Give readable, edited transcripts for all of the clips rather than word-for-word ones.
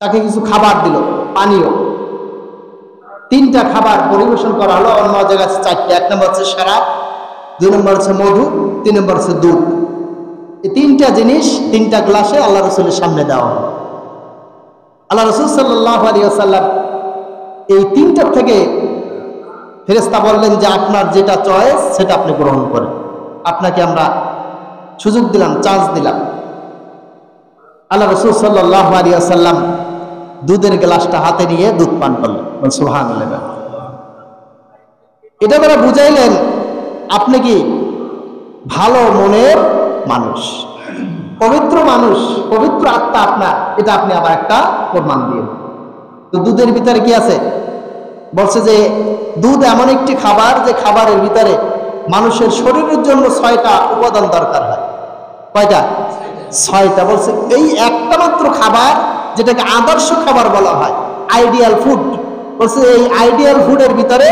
তাকে কিছু খাবার দিল, পানীয়, 3টা খাবার পরিবেশন করা হলো। অন্য জায়গায় 4টা। 1 নম্বর হচ্ছে শরাব, 2 নম্বর হচ্ছে মধু, 3 নম্বর হচ্ছে দুধ। এই 3টা জিনিস 3টা গ্লাসে আল্লাহ রসুলের সামনে দেওয়া হলো। আল্লাহ রসুল সাল্লাল্লাহু আলাইহি ওয়াসাল্লাম এই 3টার থেকে ফেরেশতা বললেন যে আপনার যেটা চয়েস সেটা আপনি গ্রহণ করেন, আপনাকে আমরা সুযোগ দিলাম, চান্স দিলাম। আল্লাহ রসুল সাল্লাল্লাহু আলাইহি ওয়াসাল্লাম দুধের গ্লাসটা হাতে নিয়ে দুধ পান করলেন। সুবহানাল্লাহ। এটা বলে বুঝাইলেন আপনি কি ভালো মনের মানুষ, পবিত্র মানুষ, পবিত্র আত্মা আপনার, এটা আপনি আবার একটা প্রমাণ দিয়ে। তো দুধের ভিতরে কি আছে বলছে যে দুধ এমন একটি খাবার যে খাবারের ভিতরে মানুষের শরীরের জন্য 6টা উপাদান দরকার হয়। কয়টা? 6টা। বলছে এই একটা মাত্র খাবার যেটাকে আদর্শ খাবার বলা হয়, আইডিয়াল ফুড। বলছে এই আইডিয়াল ফুডের ভিতরে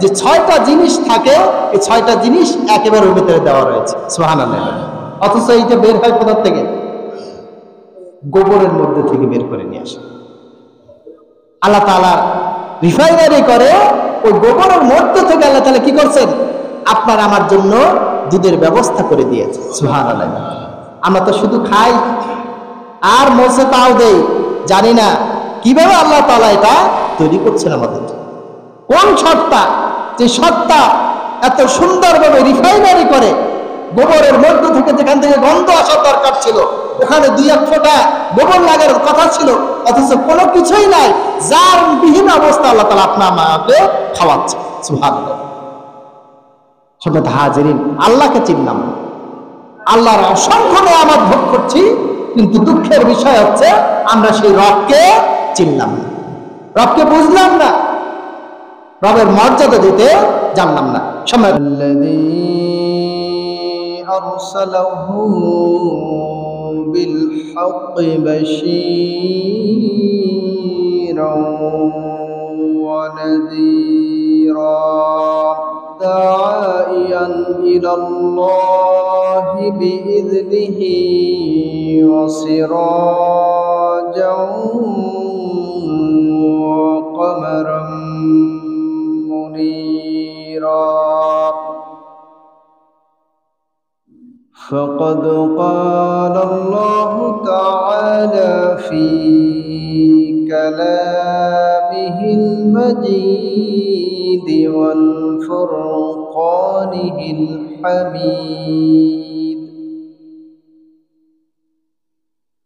যে 6টা জিনিস থাকে, এই 6টা জিনিস একেবারে ওর ভিতরে দেওয়া রয়েছে। সুবহানাল্লাহ। অথচ এইটা বের হয় কোথা থেকে? গোবরের মধ্যে থেকে বের করে নিয়ে আসে আল্লাহ তাআলা। রিফাইনারি করে ওই গোবরের মধ্য থেকে আল্লাহ তাআলা কি করছেন? আপনার আমার জন্য দুধের ব্যবস্থা করে দিয়েছে। সুবহানাল্লাহ। আমরা তো শুধু খাই আর মোছে তাও দেই, জানি না কিভাবে আল্লাহ তাআলা এটা তৈরি করছেন আমাদের। কোন সত্তা, যে সত্তা এত সুন্দরভাবে রিফাইনারি করে গোবরের মধ্য থেকে, যেখান থেকে গন্ধ আসার দরকার ছিল ওখানে 2-1 ফোঁটা গোবর লাগার কথা ছিল, অথচ কোনো কিছুই নাই, যার বিহীন অবস্থা আল্লাহ তাআলা আপনার আমাকে খাওয়াচ্ছে। সুবহানাল্লাহ। সম্মানিত হাজিরিন, আল্লাহকে চিনলাম, আল্লাহর অসংখ্য নিয়ামত ভোগ করছি, কিন্তু দুঃখের বিষয় হচ্ছে আমরা সেই রবকে চিনলাম না, রবকে বুঝলাম না, রবের মর্যাদা দিতে জানলাম না। আরসালাহু বিল হাক্কি বাশীরান ওয়া নাযীরা দাঈয়ান ইলাল্লাহি বিইذনিহি ওয়া সিরাজান ওয়া কমারান মুনীরা। فقد قال الله تعالى في كلامه المجيد والفرقانه الحميد: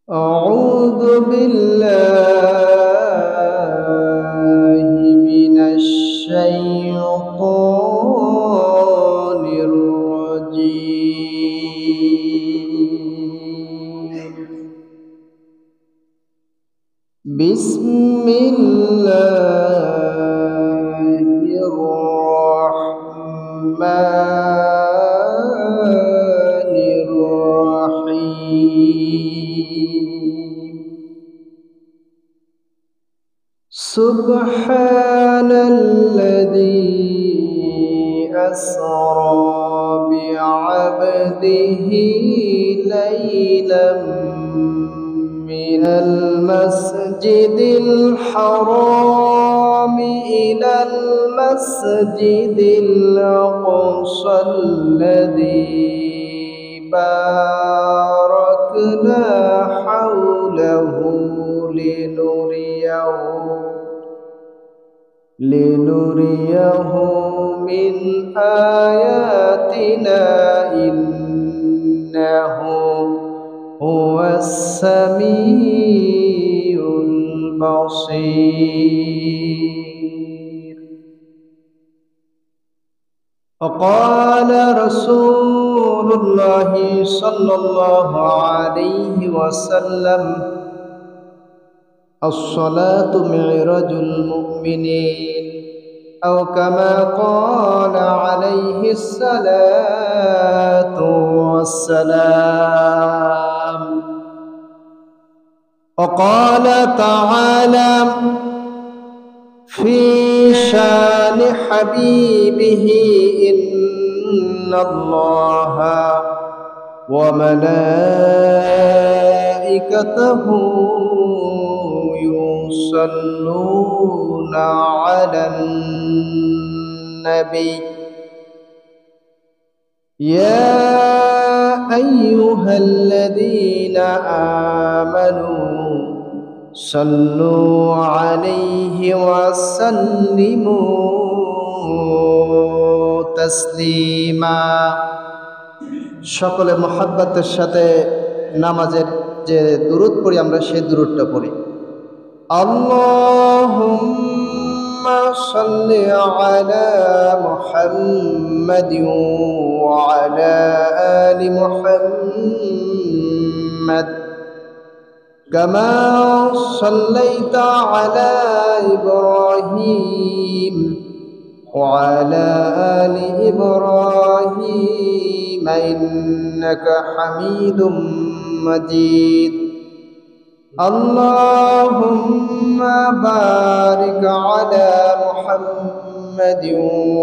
أعوذ بالله من الشيطان الرجيم. بسم الله الرحمن الرحيم. سبحان الذي أسرى بعبده ليلا من المسجد الحرام إلى المسجد الأقصى الذي باركنا حوله لنريه من آياتنا إنه هو السميع البصير. وقال رسول الله صلى الله عليه وسلم: الصلاة معراج المؤمنين، أو كما قال عليه الصلاة والسلام. وقال تعالى في شان حبيبه: إن الله وملائكته يصلون على النبي يا أيها الذين آمنوا صلوا عليه وسلموا تسليما সকলে মুহাব্বতের সাথে নামাজের যে দুরূদ পড়ি আমরা সেই দুরূদটা পড়ি আল্লাহুম্মা সাল্লি আলা মুহাম্মাদিন ওয়া আলা আলি মুহাম্মাদ কামা সাল্লাইতা আলা ইব্রাহিম ওয়া আলা আলি ইব্রাহিম ইন্নাকা হামিদুম মাজিদ اللهم بارك على محمد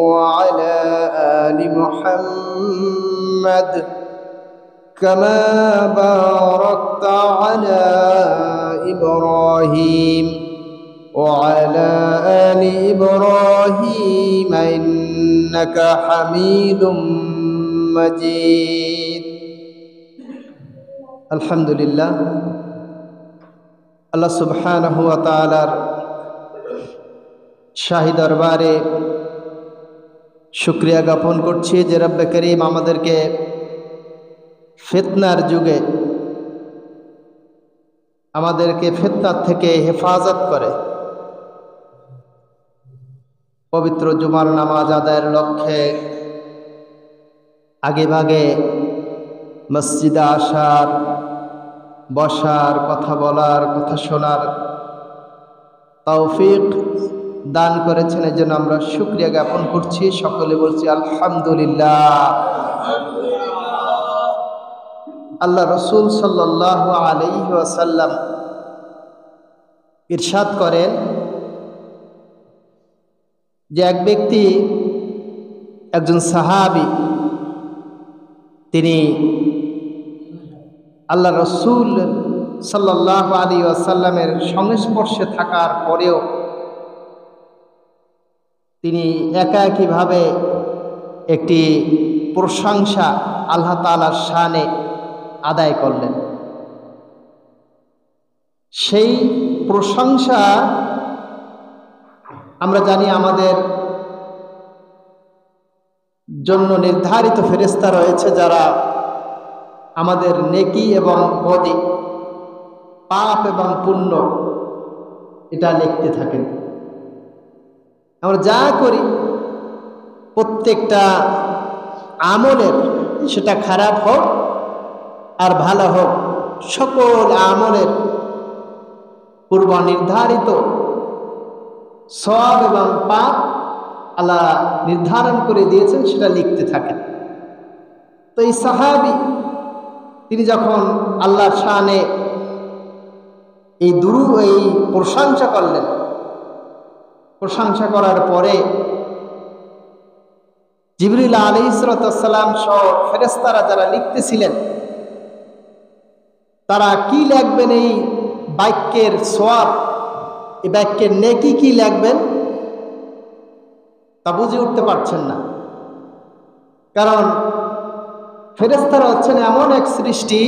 وعلى آل محمد كما باركت على إبراهيم وعلى آل إبراهيم إنك حميد مجيد الحمد لله আল্লাহ সুবহানাহু ওয়া তাআলার শাহী দরবারে শুকরিয়া জ্ঞাপন করছি যে রব্বে করিম আমাদেরকে ফিতনার যুগে আমাদেরকে ফিতনার থেকে হেফাজত করে পবিত্র জুমার নামাজ আদায়ের লক্ষ্যে আগে ভাগে মসজিদে আসার বসার কথা বলার কথা শোনার তৌফিক দান করেছেন এই জন্য আমরা শুকরিয়া জ্ঞাপন করছি সকলে বলছি আলহামদুলিল্লাহ আল্লাহ রাসূল সাল্লাল্লাহু আলাইহি ওয়াসাল্লাম ইরশাদ করেন যে এক ব্যক্তি একজন সাহাবী তিনি আল্লাহ রাসূল সাল্লাল্লাহু আলাইহি ওয়াসাল্লামের সংস্পর্শে থাকার পরেও তিনি একাকীভাবে একটি প্রশংসা আল্লাহ তাআলার শানে আদায় করলেন সেই প্রশংসা আমরা জানি আমাদের জন্য নির্ধারিত ফেরেশতা রয়েছে যারা আমাদের নেকি এবং বদি পাপ এবং পুণ্য এটা লিখতে থাকেন আমরা যা করি প্রত্যেকটা আমলের সেটা খারাপ হোক আর ভালো হোক সকল আমলের পূর্ব নির্ধারিত সওয়াব এবং পাপ আল্লাহ নির্ধারণ করে দিয়েছেন সেটা লিখতে থাকেন তো এই সাহাবী তিনি যখন আল্লাহর শানে এই প্রশংসা করলেন প্রশংসা করার পরে জিবরিল আলাইহিস সালাম সহ ফেরেশতারা যারা লিখতেছিলেন তারা কি লিখবেন এই বাক্যের সওয়াব এই বাক্যের নেকি কি লিখবেন তা বুঝে উঠতে পারছেন না কারণ ফেরেশতারা হচ্ছেন এমন এক সৃষ্টি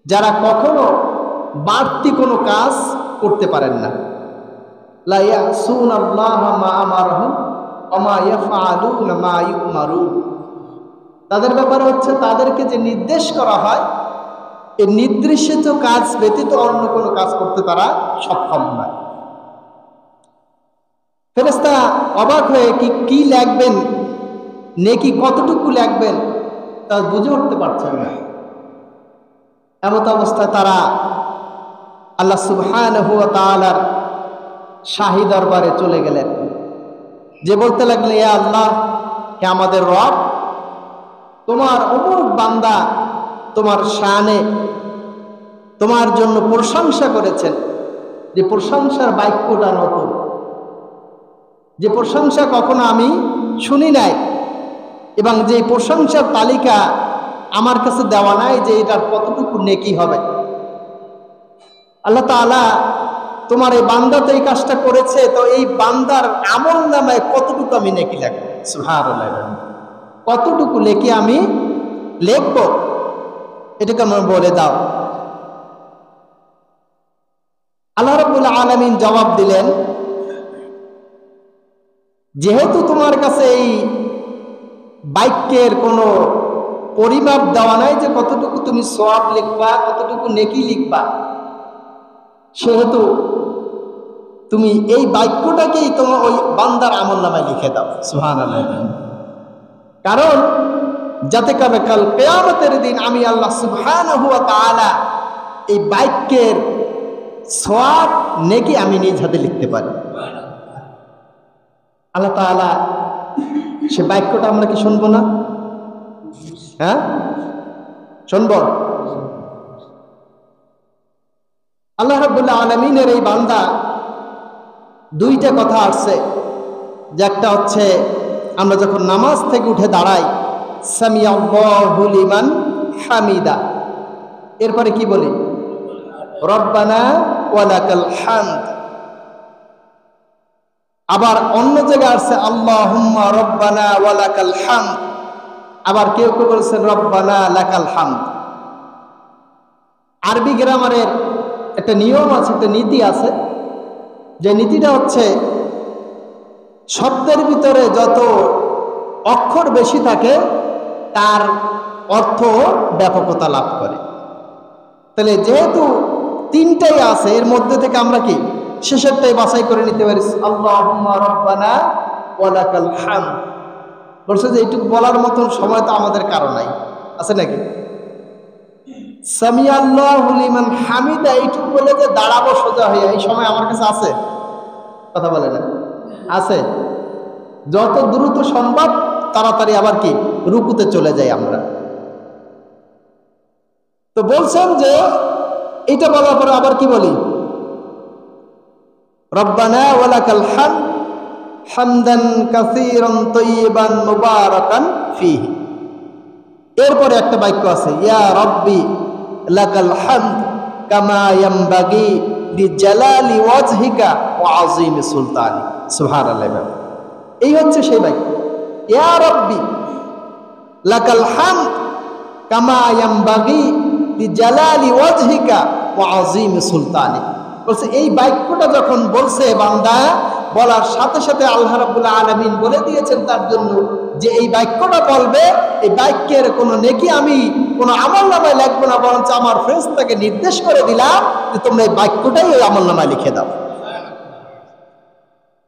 যারা কখনো বাড়তি কোনো কাজ করতে পারেন না লা ইয়াসুনাল্লাহা মা আমারহুম ওয়া মা ইয়াফআলুনা মা ইউমারুন তাদের ব্যাপারে হচ্ছে তাদেরকে যে নির্দেশ করা হয় এই নির্দেশিত কাজ ব্যতীত অন্য কোনো কাজ করতে তারা সক্ষম নয় ফেরেশতা অবাক হয়ে কি লিখবেন নেকি কতটুকু লিখবেন তা বুঝে উঠতে পারছেন না এমত অবস্থায় তারা আল্লাহ সুবহানাহু ওয়া তাআলার শাহী দরবারে চলে গেলেন যে বলতে লাগলেন ইয়া আল্লাহ হে আমাদের রব তোমার অমুক বান্দা তোমার শানে তোমার জন্য প্রশংসা করেছেন যে প্রশংসার বাক্যটা নতুন যে প্রশংসা কখনো আমি শুনি নাই এবং যে প্রশংসার তালিকা আমার কাছে দেওয়া নাই যে এটার কতটুকু নেকি হবে আল্লাহ তাআলা তোমার এই বান্দা তো এই কাজটা করেছে, তো এই বান্দার আমল নামায় কতটুকু আমি নেকি লিখব? সুবহানাল্লাহ, কতটুকু নেকি আমি লিখব এটাকে আমার বলে দাও। আল্লাহ রাব্বুল আলামিন জবাব দিলেন, যেহেতু তোমার কাছে এই বাক্যের কোনো পরিমাপ দেওয়া নাই যে কতটুকু তুমি সওয়াব লিখবা, কতটুকু নেকি লিখবা, সেহেতু তুমি এই বাক্যটাকেই তোমার ওই বান্দার আমলনামায় লিখে দাও। সুবহানাল্লাহ। কারণ যাতে করে কাল কিয়ামতের দিন আমি আল্লাহ সুবহানাহু ওয়া তাআলা এই বাক্যের সওয়াব নেকি আমি নিজ হাতে লিখতে পারি। আল্লাহ তাআলা সে বাক্যটা আমরা কি শুনবো না? হ্যাঁ, শুনবো। আল্লাহ রাব্বুল আলামিনের এই বান্দা দুইটা কথা আসছে, যে একটা হচ্ছে আমরা যখন নামাজ থেকে উঠে দাঁড়াই, সামিআল্লাহু লিমান হামিদা, এরপরে কি বলি? রব্বানা ওয়া লাকাল হামদ। আবার অন্য জায়গায় আসছে আল্লাহুম্মা রব্বানা ওয়া লাকাল হামদ, আবার কেউ কেউ বলছেন রব্বানা লাকাল হামদ। আরবি গ্রামারের একটা নিয়ম আছে, একটা নীতি আছে, যে নীতিটা হচ্ছে শব্দের ভিতরে যত অক্ষর বেশি থাকে তার অর্থ ব্যাপকতা লাভ করে। তাহলে যেহেতু তিনটাই আছে, এর মধ্যে থেকে আমরা কি শেষেরটাই বাছাই করে নিতে পারি, আল্লাহুম্মা রব্বানা ওয়া লাকাল হামদ। বলছে যে এইটুকু বলার মতন সময় তো আমাদের কারো নাই, আছে নাকি? সামিআল্লাহু লিমান হামিদা এইটুকু বলে যে দাঁড়াবো সোজা হয়ে, এই সময় আমার কাছে আছে? কথা বলে না, আছে? যত দ্রুত সম্ভব তাড়াতাড়ি আবার কি রুকুতে চলে যাই আমরা। তো বলছেন যে এটা বলার পরে আবার কি বলি? রব্বানা ওয়া লাকাল হামদ হামদান কাসীরান তাইয়িবান মুবারাকান ফীহি। এরপরে একটা বাক্য আছে, ইয়া রব্বি লাকাল হামদ কামা ইয়ামবাগি লিজালালি ওয়াজহিকা ওয়া আযীমি সুলতানি। সুবহানাল্লাহ। এই হচ্ছে সেই বাক্য, ইয়া রব্বি লাকাল হামদ কামা ইয়ামবাগি লিজালালি ওয়াজহিকা ওয়া আযীমি সুলতানি। বলছে এই বাক্যটা যখন বলছে বান্দা, বলার সাথে সাথে আল্লাহ রাব্বুল আলামিন বলে দিয়েছেন তার জন্য যে এই বাক্যটা বলবে, এই বাক্যের কোনো নেকি আমি কোনো আমলনামায় লিখবো না, বরঞ্চ আমার ফেরেশতাকে নির্দেশ করে দিলাম যে তোমরা এই বাক্যটাই ওই আমলনামায় লিখে দাও।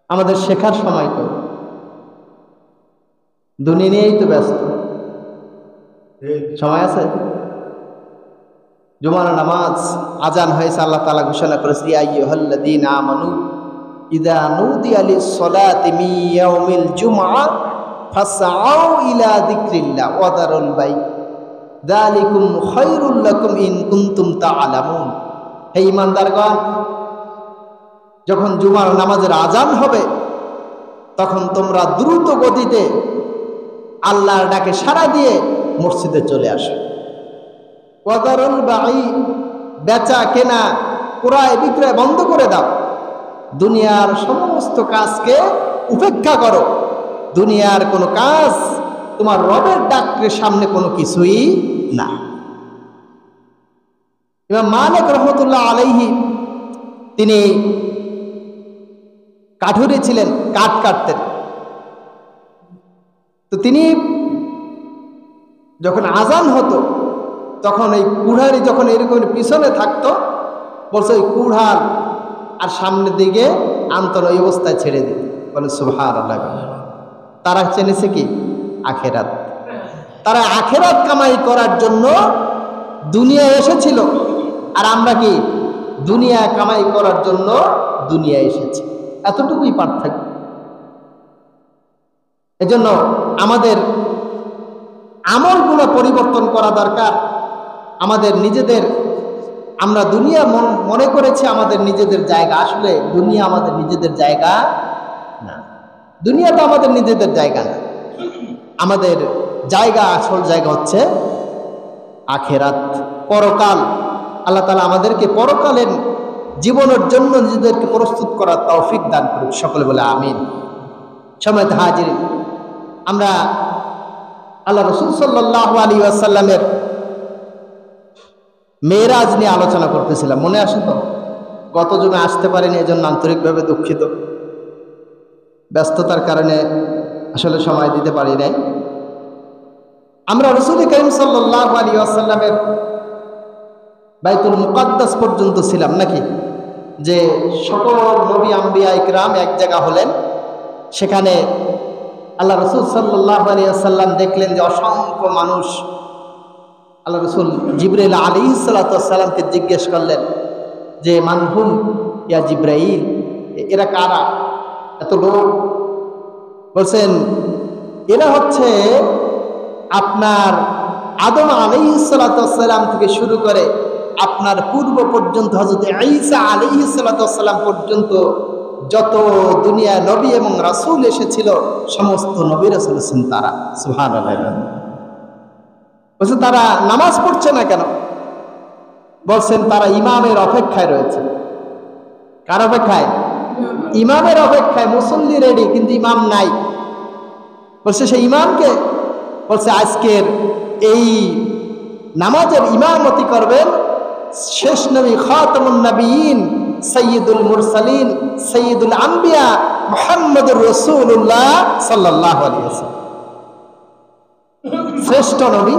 আমাদের শেখার সময় তো দুনিয়া নিয়েই তো ব্যস্ত, সময় আছে? জুমার নামাজ আজান হয়েছে, আল্লাহ তাআলা ঘোষণা করেছে, ইয়া আইয়ুহাল্লাযীনা আমানু ইযা নুদিয়া লিস-সালাতি মিন ইয়াউমিল জুমআ ফাসআউ ইলা যিকরিল্লাহ ওয়া দারুল বাই যালিকুম খায়রুল লাকুম ইন কুনতুম তা'লামুন। হে ঈমানদারগণ, যখন জুমার নামাজের আজান হবে তখন তোমরা দ্রুত গতিতে আল্লাহর ডাকে সাড়া দিয়ে মসজিদে চলে আসো। ওয়া দারুল বাই, বেচা কেনা ক্রয় বিক্রয় বন্ধ করে দাও। দুনিয়ার সমস্ত কাজকে উপেক্ষা করো। দুনিয়ার কোনো কাজ তোমার রবের ডাকের সামনে কোনো কিছুই না। ইমাম মালিক রহমতুল্লাহ আলাইহি তিনি কাঠুরে ছিলেন, কাঠ কাটতেন। তো তিনি যখন আজান হতো তখন এই কুড়ারি যখন এরকম পিছনে থাকতো, বলছে ওই কুড়াল আর সামনের দিকে আন্তর ওই অবস্থায় ছেড়ে দিত। বলে সুবহানাল্লাহ। তারা চেনেছে কি? আখেরাত। তারা আখেরাত কামাই করার জন্য দুনিয়া এসেছিল, আর আমরা কি দুনিয়া কামাই করার জন্য দুনিয়া এসেছি। এতটুকুই পার্থক্য। এজন্য আমাদের আমলগুলো পরিবর্তন করা দরকার। আমাদের নিজেদের, আমরা দুনিয়া মনে করেছি আমাদের নিজেদের জায়গা, আসলে দুনিয়া আমাদের নিজেদের জায়গা না। দুনিয়া তো আমাদের নিজেদের জায়গা না। আমাদের জায়গা, আসল জায়গা হচ্ছে আখেরাত, পরকাল। আল্লাহ তাআলা আমাদেরকে পরকালের জীবনের জন্য নিজেদেরকে প্রস্তুত করার তৌফিক দান করুক। সকলে বলে আমিন। সম্মানিত হাজিরিন, আমরা আল্লাহ রাসূল সাল্লাল্লাহু আলাইহি ওয়াসাল্লামের মেরাজ নিয়ে আলোচনা করতেছিলাম, মনে আসে তো? গত জুমে আসতে পারিনি, এজন্য আন্তরিকভাবে দুঃখিত। ব্যস্ততার কারণে আসলে সময় দিতে পারি নাই। আমরা রাসূল কারীম সাল্লাল্লাহু আলাইহি ওয়াসাল্লামের বাইতুল মুকাদ্দাস পর্যন্ত ছিলাম নাকি, যে সকল নবী আম্বিয়া ইকরাম এক জায়গা হলেন। সেখানে আল্লাহ রাসূল সাল্লাল্লাহু আলাইহি ওয়াসাল্লাম দেখলেন যে অসংখ্য মানুষ। আল্লাহ রাসূল জিবরাইল আলাইহিস সালাতু ওয়াস সালামকে জিজ্ঞেস করলেন যে মানহুম ইয়া জিবরাইল, এরা কারা, এত লোক? বলছেন এরা হচ্ছে আপনার আদম আলাইহিস সালাতু ওয়াস সালাম থেকে শুরু করে আপনার পূর্ব পর্যন্ত হযরত ঈসা আলাইহিস সালাতু ওয়াস সালাম পর্যন্ত যত দুনিয়া নবী এবং রাসূল এসেছিল সমস্ত নবী রাসূল আছেন তারা। সুবহানাল্লাহ। বলছেন তারা নামাজ পড়ছে না কেন? বলছেন তারা ইমামের অপেক্ষায় রয়েছে। কার অপেক্ষায়? ইমামের অপেক্ষায়। মুসল্লি রেডি কিন্তু ইমাম নাই। বলছে সেই ইমামকে, বলছে আজকের এই নামাজের ইমামতি করবেন শেষ নবী খাতামুন নবিয়্যিন সাইয়্যিদুল মুরসালিন সাইয়্যিদুল আম্বিয়া মুহাম্মদুর রাসূলুল্লাহ সাল্লাল্লাহু আলাইহি ওয়াসাল্লাম। শ্রেষ্ঠ নবী,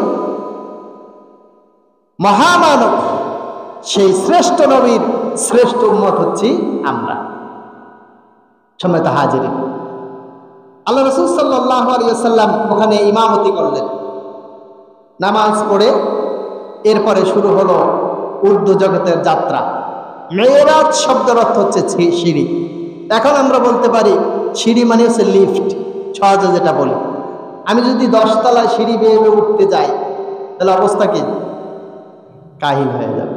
মহামানব, সেই শ্রেষ্ঠ নবীর শ্রেষ্ঠ উম্মত হচ্ছি আমরা। সম্মানিত হাজিরিন, আল্লাহ রাসূল সাল্লাল্লাহু আলাইহি ওয়াসাল্লাম ওখানে ইমামতি করলেন, নামাজ পড়ে এরপরে শুরু হলো উর্দু জগতের যাত্রা। মেরাজ শব্দের অর্থ হচ্ছে সিঁড়ি। এখন আমরা বলতে পারি সিঁড়ি মানে হচ্ছে লিফট, সহজে যেটা বলি। আমি যদি 10 তলায় সিঁড়ি বেয়ে উঠতে যাই তাহলে অবস্থা কি? কাহিল হয়ে যাবে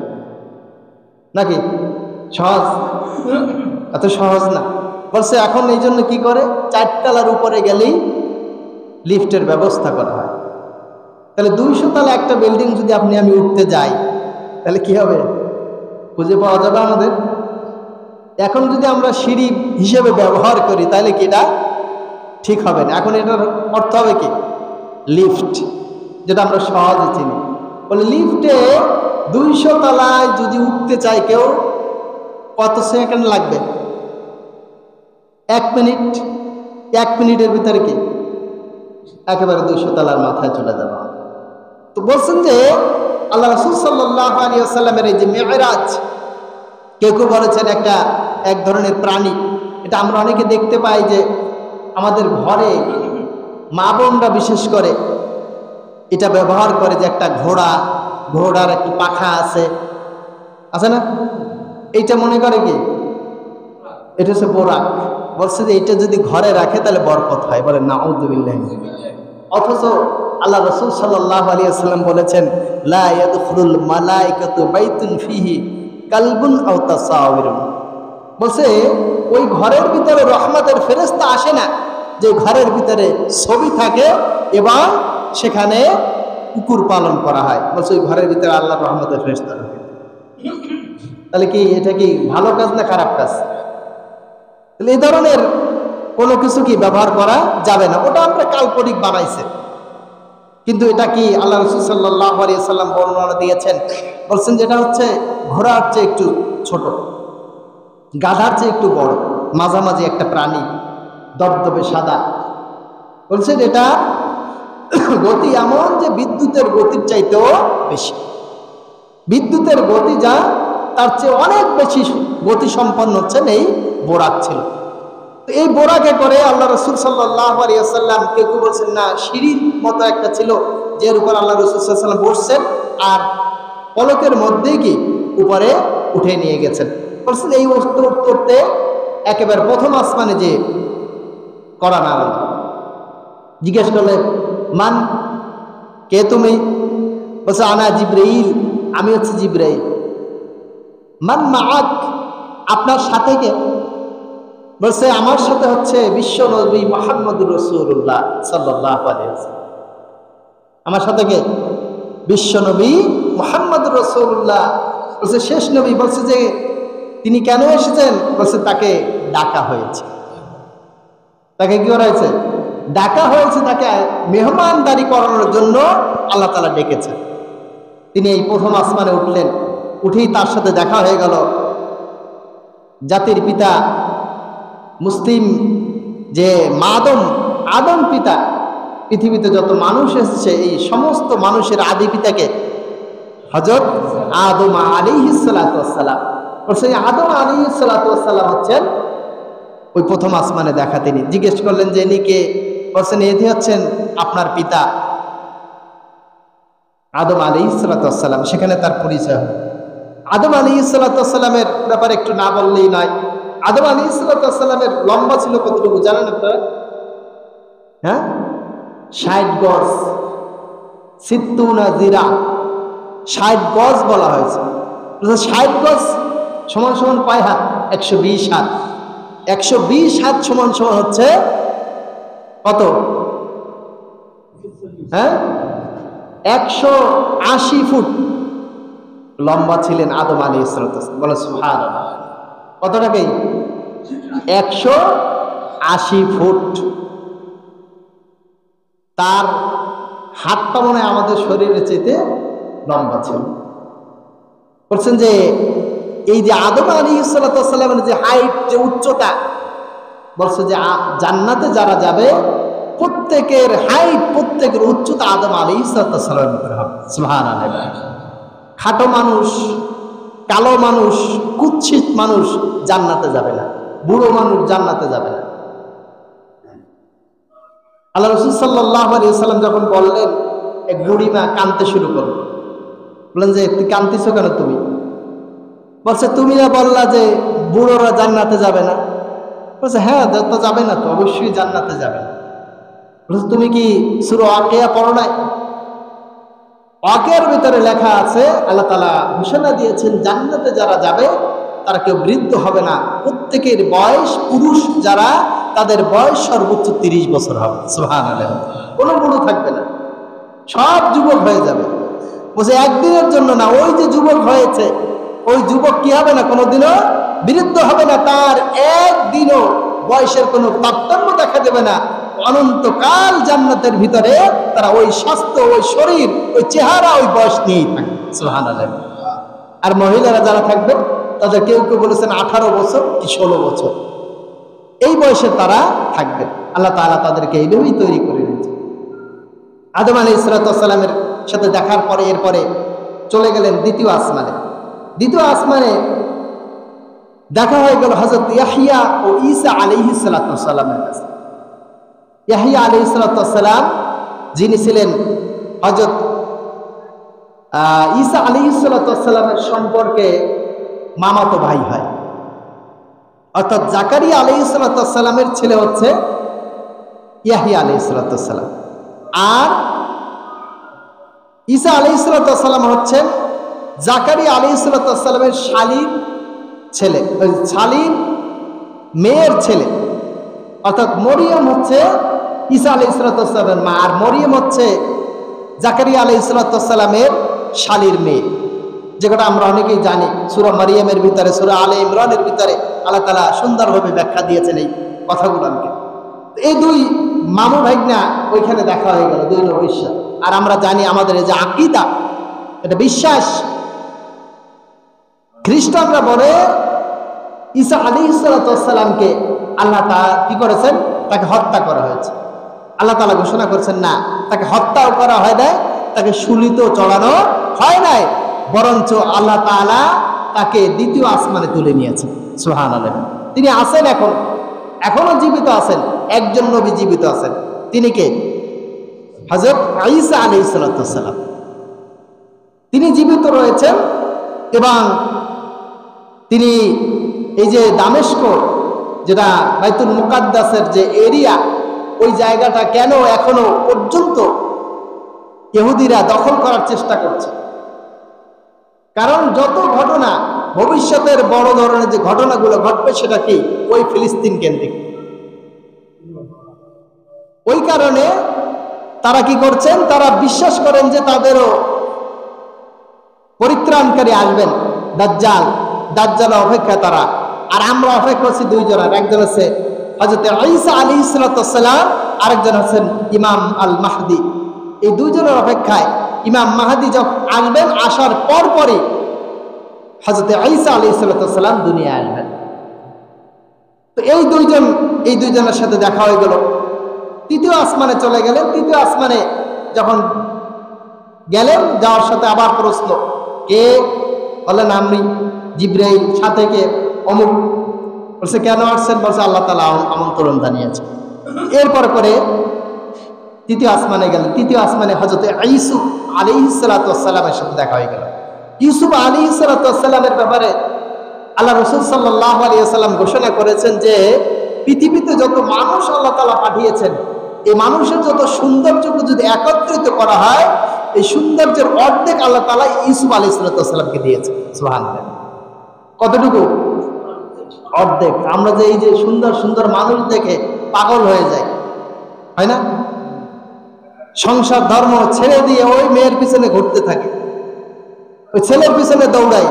নাকি? সহজ? এত সহজ না। বলছে এখন এই জন্য কি করে, 4 তলার উপরে গেলেই লিফটের ব্যবস্থা করা হয়। তাহলে 200 তলা একটা বিল্ডিং যদি আমি উঠতে যাই তাহলে কি হবে? খুঁজে পাওয়া যাবে আমাদের? এখন যদি আমরা সিঁড়ি হিসেবে ব্যবহার করি তাহলে কি এটা ঠিক হবে না। এখন এটার অর্থ হবে কি? লিফট, যেটা আমরা সহজে চিনি। বলে লিফটে 200 তলায় যদি উঠতে চাই কেউ, কত সেকেন্ড লাগবে? 1 মিনিট। 1 মিনিটের ভিতরে কি একেবারে 200 তলার মাথায় চলে যাবে। তো বলছেন যে আল্লাহ রাসূল সাল্লাল্লাহু আলাইহি ওয়াসাল্লামের এই যে মেরাজ, কেউ কেউ বলেছেন এক ধরনের প্রাণী। এটা আমরা অনেকে দেখতে পাই যে আমাদের ঘরে মা বোনরা বিশেষ করে এটা ব্যবহার করে, যে একটা ঘোড়ার একটি পাখা আছে না? এইটা মনে করে কি এটা হচ্ছে বোরাক। বলছে যে এটা যদি ঘরে রাখে তাহলে বরকত হয়। বলে নাউযুবিল্লাহ। অথচ আল্লাহ রাসূল সাল্লাল্লাহু আলাইহি ওয়াসাল্লাম বলেছেন লা ইয়াদখুলুল মালায়েকাতু বাইতুন ফিহি কালবুন আও তাসাওয়িরুন। বলছে ওই ঘরের ভিতরে রহমতের ফেরেশতা আসে না যে ঘরের ভিতরে ছবি থাকে এবং সেখানে কুকুর পালন করা হয়। বলছে ওই ঘরের ভিতরে আল্লাহর রহমতের ফেরেশতা থাকে। তাহলে কি এটা কি ভালো কাজ না খারাপ কাজ? তাহলে এই ধরনের কোনো কিছু কি ব্যবহার করা যাবে না। ওটা আমরা কাল্পনিক বানাইছে, কিন্তু এটা কি আল্লাহ রাসূল সাল্লাল্লাহু আলাইহি ওয়াসাল্লাম বর্ণনা দিয়েছেন। বলছেন যেটা হচ্ছে ঘোড়ার চেয়ে একটু ছোট, গাধার চেয়ে একটু বড়, মাঝামাঝি একটা প্রাণী, দবদবে সাদা। বলছেন এটা গতি এমন যে বিদ্যুতের গতির চাইতেও বেশি। বিদ্যুতের গতি যা তার চেয়ে অনেক বেশি গতি সম্পন্ন হচ্ছেন এই বোরাক ছিল। তো এই বোরাকে করে আল্লাহ রাসূল সাল্লাল্লাহু আলাইহি ওয়াসাল্লাম, কেউ কেউ বলছেন না সিঁড়ির মতো একটা ছিল যার উপর আল্লাহ রাসূল সাল্লাল্লাহু আলাইহি ওয়াসাল্লাম বসছেন আর পলকের মধ্যেই কি উপরে উঠে নিয়ে গেছেন। বলছেন এই উঠতে একেবারে প্রথম আসমানে যে করা না। জিজ্ঞেস করলে মান, কে তুমি? বলছে আনা জিবরাইল, আমি হচ্ছে জিবরাইল। মান মাআক, আপনার সাথে কে? বলছে আমার সাথে হচ্ছে বিশ্ব নবী মুহাম্মদুর রাসূলুল্লাহ সাল্লাল্লাহু আলাইহি ওয়াসাল্লাম। আমার সাথে কে? বিশ্ব নবী মুহাম্মদুর রাসূলুল্লাহ। বলছে শেষ নবী। বলছে যে তিনি কেন এসেছেন? বলছে তাকে ডাকা হয়েছে। তাকে কি করা হয়েছে? ডাকা হয়েছে। তাকে মেহমানদারি করানোর জন্য আল্লাহ তাআলা ডেকেছেন। তিনি এই প্রথম আসমানে উঠলেন। উঠেই তার সাথে দেখা হয়ে গেল জাতির পিতা মুসলিম যে আদম পিতা। পৃথিবীতে যত মানুষ এসেছে এই সমস্ত মানুষের আদি পিতাকে হযরত আদম আলাইহিস সালাতু ওয়াস সালাম। সেই আদম আলাইহিস সালাতু ওয়াস সালাম হচ্ছেন ওই প্রথম আসমানে দেখা। তিনি জিজ্ঞেস করলেন যে ইনি কে? বলছেন এটি হচ্ছেন আপনার পিতা আদম আলাইহিস সালাতু ওয়াস সালাম। সেখানে তার পরিচয়। আদম আলাইহিস সালাতু ওয়াস সালামের ব্যাপারে একটু না বললেই নয়। আদম আলাইহিস সালাতু ওয়াস সালামের লম্বা ছিল কতটুকু জানেন আপনারা? হ্যাঁ, 60 গজ, 60 জিরা, 60 গজ বলা হয়েছে। 60 গজ সমান সমান কয় হাত? 120 হাত। 120 হাত সমান সমান হচ্ছে কত? হ্যাঁ, 180 ফুট লম্বা ছিলেন আদম আলাইহিস সালাতু। বলে সুবহানাল্লাহ। কতটাকে? 180 ফুট। তার হাতটা মনে হয় আমাদের শরীরের চেয়ে লম্বা ছিল। বলছেন যে এই যে আদম আলাইহিস সালামের যে হাইট, যে উচ্চতা, বলছে যে জান্নাতে যারা যাবে প্রত্যেকের হাইট, প্রত্যেকের উচ্চতা আদম আলাইহিস সালামের মতো হবে। সুবহানাল্লাহ। খাটো মানুষ, কালো মানুষ, কুৎসিত মানুষ জান্নাতে যাবে না। বুড়ো মানুষ জান্নাতে যাবে না। আল্লাহ রাসূল সাল্লাল্লাহু আলাইহি ওয়াসাল্লাম যখন বললেন, এক বুড়িমা কাঁদতে শুরু করল। বললেন যে তুই কাঁদতেছো কেন তুমি? বলছে তুমি না বললা যে বুড়োরা জান্নাতে যাবে না? বলছে হ্যাঁ, তো যাবে না, তো অবশ্যই জান্নাতে যাবে না। বলছে তুমি কি সূরা ওয়াকিয়া পড়ো নাই? ওয়াকিয়ার ভিতরে লেখা আছে, আল্লাহ তাআলা ঘোষণা দিয়েছেন জান্নাতে যারা যাবে তারা কেউ বৃদ্ধ হবে না। প্রত্যেকের বয়স, পুরুষ যারা তাদের বয়স সর্বোচ্চ 30 বছর হবে। সুবহানাল্লাহ। কোনো বুড়ো থাকবে না, সব যুবক হয়ে যাবে। বলছে একদিনের জন্য না, ওই যে যুবক হয়েছে ওই যুবক কি হবে না? কোনোদিনও বৃদ্ধ হবে না। তার একদিনও বয়সের কোনো তারতম্য দেখা দেবে না। অনন্তকাল জান্নাতের ভিতরে তারা ওই স্বাস্থ্য, ওই শরীর, ওই চেহারা, ওই বয়স নিয়েই থাকবে। সুবহানাল্লাহ। আর মহিলারা যারা থাকবে তাদের কেউ কেউ বলেছেন 18 বছর কি 16 বছর, এই বয়সে তারা থাকবে। আল্লাহ তাআলা তাদেরকে এইভাবেই তৈরি করে দিয়েছে। আদম আলাইহিস সালামের সাথে দেখার পরে এরপরে চলে গেলেন দ্বিতীয় আসমানে। দ্বিতীয় আসমানে দেখা হয়ে গেল হযরত ইয়াহইয়া ও ঈসা আলাইহিস সালামের কাছে। ইয়াহইয়া আলাইহিস সালাম যিনি ছিলেন হযরত ঈসা আলাইহিস সালামের সম্পর্কে মামাতো ভাই হয়। অর্থাৎ জাকারিয়া আলাইহিস সালামের ছেলে হচ্ছে ইয়াহইয়া আলাইহিস সালাম, আর ঈসা আলাইহিস সালাম হচ্ছেন জাকারিয়া আলাইহিস সালামের শালীর ছেলে, ওই শালীর মেয়ের ছেলে। অর্থাৎ মরিয়ম হচ্ছে ঈসা আলাইহিস সালামের মা, আর মরিয়ম হচ্ছে জাকারিয়া আলাইহিস সালামের শালীর মেয়ে। যেটা আমরা অনেকেই জানি। সূরা মারিয়ামের ভিতরে, সূরা আলে ইমরানের ভিতরে আল্লাহ তাআলা সুন্দরভাবে ব্যাখ্যা দিয়েছেন এই কথাগুলোকে। এই দুই মামু ভাইগনা ওইখানে দেখা হয়ে গেল, দুই নবীর। আর আমরা জানি আমাদের এই যে আকীদা, এটা বিশ্বাস, খ্রিস্টানরা বলে ঈসা আলাইহিস সালামকে আল্লাহ তাআলা কি করেছেন? তাকে হত্যা করা হয়েছে। আল্লাহ তাআলা ঘোষণা করেছেন না, তাকে হত্যাও করা হয় নাই, তাকে শুলিতেও চড়ানো হয় নাই, বরঞ্চ আল্লাহ তাআলা তাকে দ্বিতীয় আসমানে তুলে নিয়েছেন। সুবহানাল্লাহ। তিনি আছেন, এখনো জীবিত আছেন। একজন নবী জীবিত আছেন, তিনি কে? হযরত ঈসা আলাইহিস সালাম। তিনি জীবিত রয়েছেন এবং তিনি এই যে দামেস্ক, যেটা বাইতুল মুকাদ্দাসের যে এরিয়া, ওই জায়গাটা কেন এখনো পর্যন্ত ইহুদিরা দখল করার চেষ্টা করছে? কারণ যত ঘটনা, ভবিষ্যতের বড় ধরনের যে ঘটনাগুলো ঘটবে সেটা কি? ওই ফিলিস্তিন কেন্দ্রিক। ওই কারণে তারা কি করছেন? তারা বিশ্বাস করেন যে তাদেরও পরিত্রাণকারী আসবেন, দাজ্জাল। দাজ্জাল অপেক্ষায় তারা। আর আমরা অপেক্ষা করছি দুইজনের, একজন হচ্ছে হযরত ঈসা আলাইহিস সালাম, আরেকজন হচ্ছেন ইমাম আল মাহদি। এই দুইজনের অপেক্ষায় ইমাম মাহদি যখন আসবেন, আসার পরপরই হযরত ঈসা আলাইহিস সালাম দুনিয়ায় আসবেন। তো এই দুইজনের সাথে দেখা হয়ে গেল। তৃতীয় আসমানে চলে গেলেন। তৃতীয় আসমানে যখন গেলেন, যাওয়ার সাথে আবার প্রশ্ন, কে? বললেন আমি জিবরাইল। সাথে কে? অমুক। বলছে কেন আসছেন? বলছে আল্লাহ তাআলা আমন্ত্রণ জানিয়েছে। এরপর করে তৃতীয় আসমানে গেলেন। তৃতীয় আসমানে হযরত ইউসুফ আলাইহিস সালামের সাথে দেখা হয়ে গেল। ইউসুফ আলাইহিস সালামের ব্যাপারে আল্লাহ রাসূল সাল্লাল্লাহু আলাইহি ওয়াসাল্লাম ঘোষণা করেছেন যে পৃথিবীতে যত মানুষ আল্লাহ তাআলা পাঠিয়েছেন, এই মানুষের যত সৌন্দর্যকে যদি একত্রিত করা হয়, এই সৌন্দর্যের অর্ধেক আল্লাহ তাআলা ইউসুফ আলাইহিস সালামকে দিয়েছেন। সুবহানাল্লাহ। কতটুকু? অর্ধেক। আমরা যে এই যে সুন্দর সুন্দর মানুষ দেখে পাগল হয়ে যাই, হয় না? সংসার ধর্ম ছেড়ে দিয়ে ওই মেয়ের পিছনে ঘুরতে থাকে, ওই ছেলের পিছনে দৌড়াই।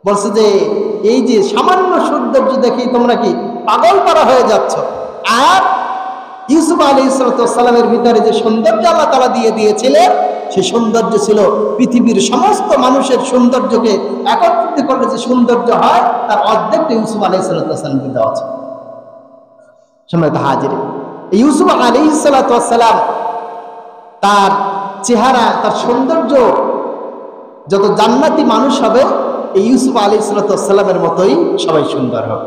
বলছে যে এই যে সামান্য সৌন্দর্য দেখেই তোমরা কি পাগল পারা হয়ে যাচ্ছ। আর ইউসুফ আলাইহিস সালামের ভিতরে যে সৌন্দর্য আল্লাহ তাআলা দিয়ে দিয়েছিলেন, সেই সৌন্দর্য ছিল পৃথিবীর সমস্ত মানুষের সৌন্দর্যকে একত্রিত করলে যে সৌন্দর্য হয়, তার অর্ধেকটা ইউসুফ আলাইহিস সালামকে দেওয়া ছিল। সম্মানিত হাজিরিন, ইউসুফ আলাইহিস সালাম তার চেহারা, তার সৌন্দর্য, যত জান্নাতি মানুষ হবে এই ইউসুফ আলাইহিস সালামের মতোই সবাই সুন্দর হবে,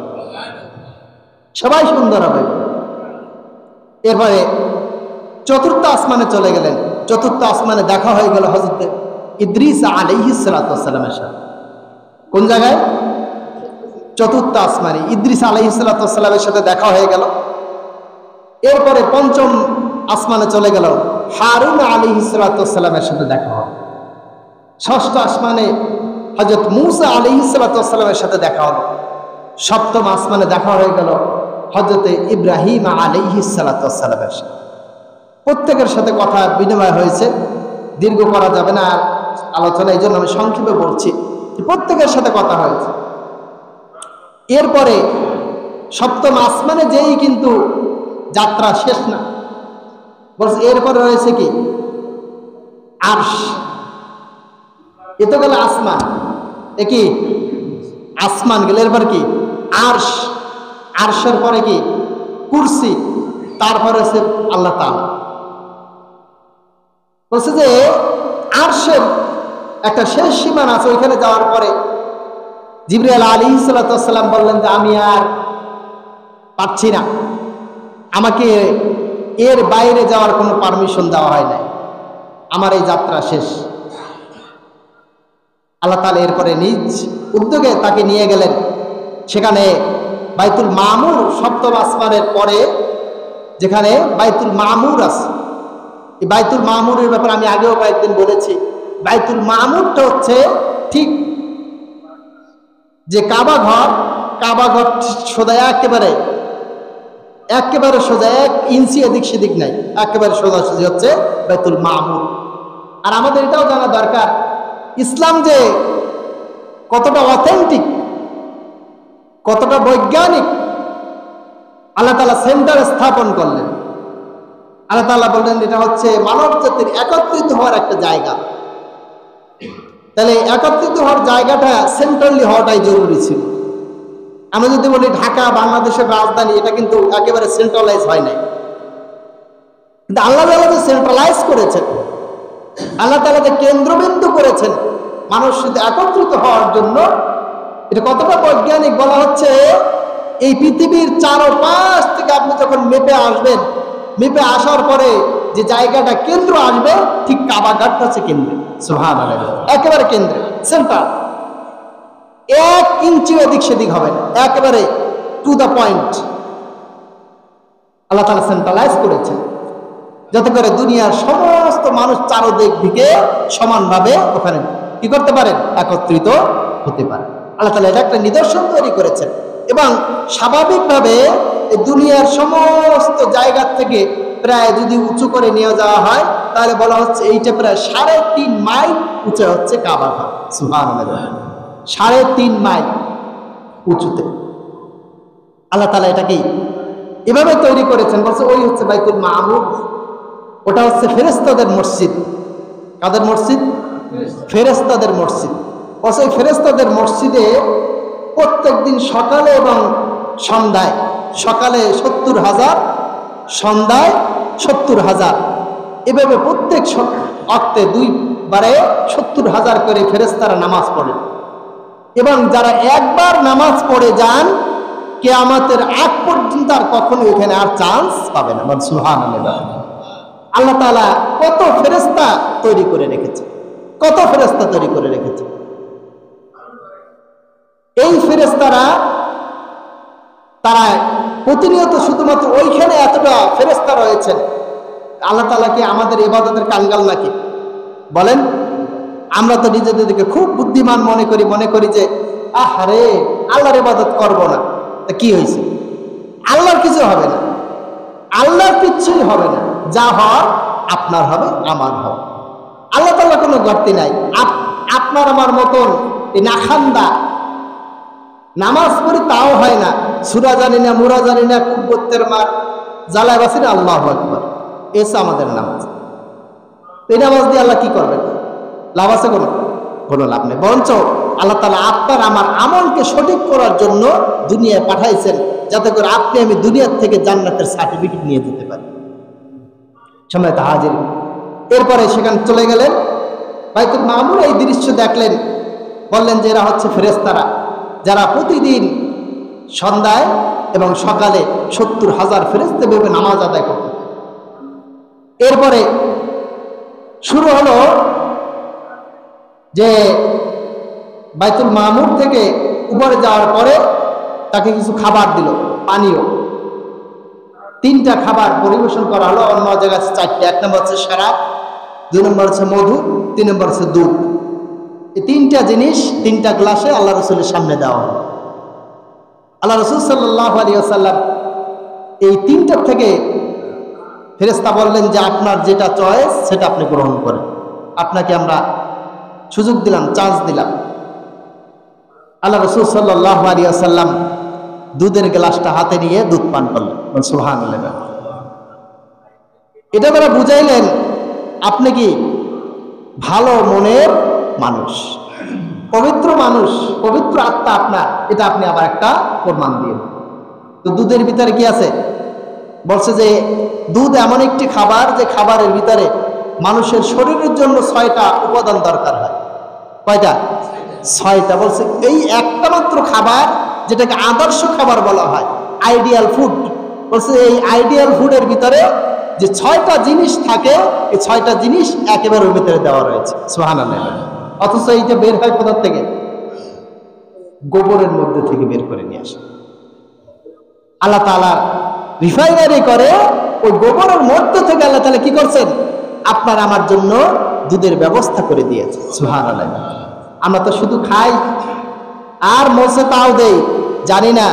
সবাই সুন্দর হবে। এরপরে চতুর্থ আসমানে চলে গেলেন। চতুর্থ আসমানে দেখা হয়ে গেল হযরত ইদ্রিস আলাইহিস সালামের সাথে। কোন জায়গায়? চতুর্থ আসমানে ইদ্রিস আলাইহিস সালামের সাথে দেখা হয়ে গেল। এরপরে পঞ্চম আসমানে চলে গেল, হারুন আলাইহিস সালামের সাথে দেখা হলো। ষষ্ঠ আসমানে হযরত মূসা আলাইহিস সালামের সাথে দেখা হলো। সপ্তম আসমানে দেখা হয়ে গেল হযরত ইব্রাহিম আলাইহিস সালামের সাথে। প্রত্যেকের সাথে কথা বিনিময় হয়েছে, দীর্ঘ করা যাবে না আলোচনা, এই জন্য আমি সংক্ষেপে বলছি। প্রত্যেকের সাথে কথা হয়েছে। এরপরে সপ্তম আসমানে যেই কিন্তু যাত্রা শেষ না, বলছে এরপরে রয়েছে কি? আরশ। এ তো গেল আসমান, এ কি? আসমান গেলে এরপর কি? আরশ। আরশের পরে কি? কুরসি। তারপরে হচ্ছে আল্লাহ তাআলা। বলছে যে আরশের একটা শেষ সীমানা আছে, ওইখানে যাওয়ার পরে জিবরাইল আলাইহিস সালাম বললেন যে আমি আর পারছি না, আমাকে এর বাইরে যাওয়ার কোনো পারমিশন দেওয়া হয় নাই, আমার এই যাত্রা শেষ। আল্লাহ তাআলা এরপরে নিজ উদ্যোগে তাকে নিয়ে গেলেন সেখানে বাইতুল মামুর, সপ্তম আসমানের পরে যেখানে বাইতুল মামুর আছে। এই বাইতুল মামুরের ব্যাপারে আমি আগেও কয়েকদিন বলেছি। বাইতুল মামুরটা হচ্ছে ঠিক যে কাবা ঘর সোজা একেবারে সোজা, 1 ইঞ্চি এদিক সেদিক নাই, একেবারে সোজাসুজি হচ্ছে বাইতুল মামুর। আর আমাদের এটাও জানা দরকার, ইসলাম যে কতটা অথেন্টিক, কতটা বৈজ্ঞানিক। আল্লাহ তাআলা সেন্টার স্থাপন করলেন। আল্লাহ তাআলা বললেন এটা হচ্ছে মানব জাতির একত্রিত হওয়ার একটা জায়গা। তাহলে একত্রিত হওয়ার জায়গাটা সেন্ট্রালি হওয়াটাই জরুরি ছিল। আমরা যদি বলি ঢাকা বাংলাদেশের রাজধানী, এটা কিন্তু একেবারে সেন্ট্রালাইজ হয় নাই। কিন্তু আল্লাহ তাআলা যে সেন্ট্রালাইজ করেছেন, আল্লাহ তাআলা যে কেন্দ্রবিন্দু করেছেন মানুষ একত্রিত হওয়ার জন্য, এটা কতটা বৈজ্ঞানিক বলা হচ্ছে। এই পৃথিবীর চারপাশ থেকে আপনি যখন মেপে আসবেন, মেপে আসার পরে যে জায়গাটা কেন্দ্র আসবে, ঠিক কাবা ঘাটটা হচ্ছে কেন্দ্রে। সুবহানাল্লাহ, একেবারে কেন্দ্রে, সেন্টার। 1 ইঞ্চি এদিক সেদিক হবে না, একেবারে টু দ্য পয়েন্ট। আল্লাহ তাআলা সেন্ট্রালাইজ করেছেন যাতে করে দুনিয়ার সমস্ত মানুষ চারদিক দিকে সমানভাবে ওখানে কি করতে পারেন? একত্রিত হতে পারে। আল্লাহ তাআলা এটা একটা নিদর্শন তৈরি করেছেন। এবং স্বাভাবিকভাবে এই দুনিয়ার সমস্ত জায়গা থেকে প্রায় যদি উঁচু করে নিয়ে যাওয়া হয়, তাহলে বলা হচ্ছে এইটা প্রায় 3.5 মাইল উঁচু হচ্ছে কাবা ঘর। সুবহানাল্লাহ। 3.5 মাইল উঁচুতে। আল্লাহ তাআলা এটাকে এভাবে তৈরি করেছেন, বলছে ওই হচ্ছে বাইতুল মামুর, ওটা হচ্ছে ফেরেশতাদের মসজিদ। কাদের মসজিদ? ফেরেশতাদের মসজিদ। বলছে ওই ফেরেশতাদের মসজিদে প্রত্যেকদিন সকালে এবং সন্ধ্যায়, সকালে 70,000, সন্ধ্যায় 70,000, এভাবে প্রত্যেক ওয়াক্তে 2 বারে 70,000 করে ফেরেশতারা নামাজ পড়েন। এবং যারা একবার নামাজ পড়ে যান কিয়ামতের আগ পর্যন্ত আর কখনো এখানে আর চান্স পাবে না। সুবহানাল্লাহ। আল্লাহ তাআলা কত ফেরেশতা তৈরি করে রেখেছে, কত ফেরেশতা তৈরি করে রেখেছে। এই ফেরেশতারা তারা প্রতিনিয়ত শুধুমাত্র ওইখানে এতটা ফেরেশতা রয়েছেন। আল্লাহ তাআলা কি আমাদের ইবাদতের কাঙ্গাল নাকি? বলেন। আমরা তো নিজেদেরকে খুব বুদ্ধিমান মনে করি যে আহারে আল্লাহর ইবাদত করব না, তা কি হয়েছে? আল্লাহর কিছু হবে না, আল্লাহর কিচ্ছুই হবে না। যা হওয়ার আপনার হবে, আমার হবে। আল্লাহ তাআলার কোনো ঘাটতি নাই। আপনার আমার মতন এই নাখান্দা নামাজ পড়ি তাও হয় না, সূরা জানি না, মুরা জানি না, কুব্বতের মার জ্বালায় বাসি না, আল্লাহু আকবার, এসে আমাদের নামাজ। এই নামাজ দিয়ে আল্লাহ কি করবেন? লাভ আছে? কোনো লাভ নেই। বরঞ্চ আল্লাহ তাআলা আপনার আমার আমলকে সঠিক করার জন্য দুনিয়ায় পাঠাইছেন, যাতে করে আপনি আমি দুনিয়ার থেকে জান্নাতের সার্টিফিকেট নিয়ে যেতে পারি। সম্মানিত হাজির, এরপরে সেখানে চলে গেলেন বাইতুল মামুর। এই দৃশ্য দেখলেন, বললেন যে এরা হচ্ছে ফেরেশতারা যারা প্রতিদিন সন্ধ্যায় এবং সকালে 70,000 ফেরেশতা ভেবে নামাজ আদায় করত। এরপরে শুরু হলো যে বাইতুল মামুর থেকে উপরে যাওয়ার পরে তাকে কিছু খাবার দিল, পানীয়। 3টা খাবার পরিবেশন করা হলো, অন্য জায়গায় 4টা। 1 নম্বর হচ্ছে শরাব, 2 নম্বর হচ্ছে মধু, 3 নম্বর হচ্ছে দুধ। এই 3টা জিনিস 3টা গ্লাসে আল্লাহ রসুলের সামনে দেওয়া হলো। আল্লাহ রসুল সাল্লাল্লাহু আলাইহি ওয়াসাল্লাম এই 3টার থেকে ফেরেশতা বললেন যে আপনার যেটা চয়েস সেটা আপনি গ্রহণ করেন, আপনাকে আমরা সুযোগ দিলাম, চান্স দিলাম। আল্লাহ রসুল সাল্লাল্লাহু আলাইহি ওয়াসাল্লাম দুধের গ্লাসটা হাতে নিয়ে দুধ পান করলেন। সুবহানাল্লাহ। এটা তারা বুঝাইলেন আপনি কি ভালো মনের মানুষ, পবিত্র মানুষ, পবিত্র আত্মা আপনার, এটা আপনি আবার একটা প্রমাণ দিয়ে। তো দুধের ভিতরে কি আছে? বলছে যে দুধ এমন একটি খাবার যে খাবারের ভিতরে মানুষের শরীরের জন্য 6টা উপাদান দরকার হয়। কয়টা? 6টা। বলছে এই একটা মাত্র খাবার যেটাকে আদর্শ খাবার বলা হয়, আইডিয়াল ফুড। বলছে এই আইডিয়াল ফুডের ভিতরে যে 6টা জিনিস থাকে, এই 6টা জিনিস একেবারে ওর ভিতরে দেওয়া রয়েছে। সুবহানাল্লাহ। অথচ এইটা বের হয় কোথা থেকে? গোবরের মধ্যে থেকে বের করে নিয়ে আসে। আল্লাহ তাআলা রিফাইনারি করে ওই গোবরের মধ্য থেকে আল্লাহ তাআলা কি করছেন? আপনার আমার জন্য দুধের ব্যবস্থা করে দিয়েছে। সুবহানাল্লাহ। আমরা তো শুধু খাই আর মোছে তাও দেই, জানি না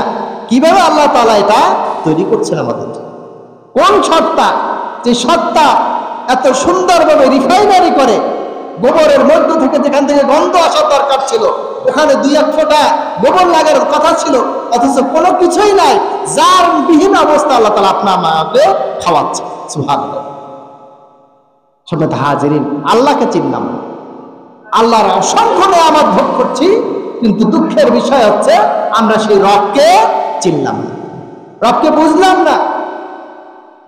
কিভাবে আল্লাহ তাআলা এটা তৈরি করছেন আমাদের। কোন সত্তা, যে সত্তা এত সুন্দরভাবে রিফাইনারি করে গোবরের মধ্য থেকে, যেখান থেকে গন্ধ আসার দরকার ছিল ওখানে 2-1 ফোঁটা গোবর লাগার কথা ছিল, অথচ কোনো কিছুই নাই, যার বিহীন অবস্থা আল্লাহ তাআলা আপনার আমাকে খাওয়াচ্ছে। সুবহানাল্লাহ। সম্মানিত হাজিরিন, আল্লাহকে চিনলাম না, আল্লাহর অসংখ্য নিয়ামত ভোগ করছি, কিন্তু দুঃখের বিষয় হচ্ছে আমরা সেই রবকে চিনলাম না, রবকে বুঝলাম না,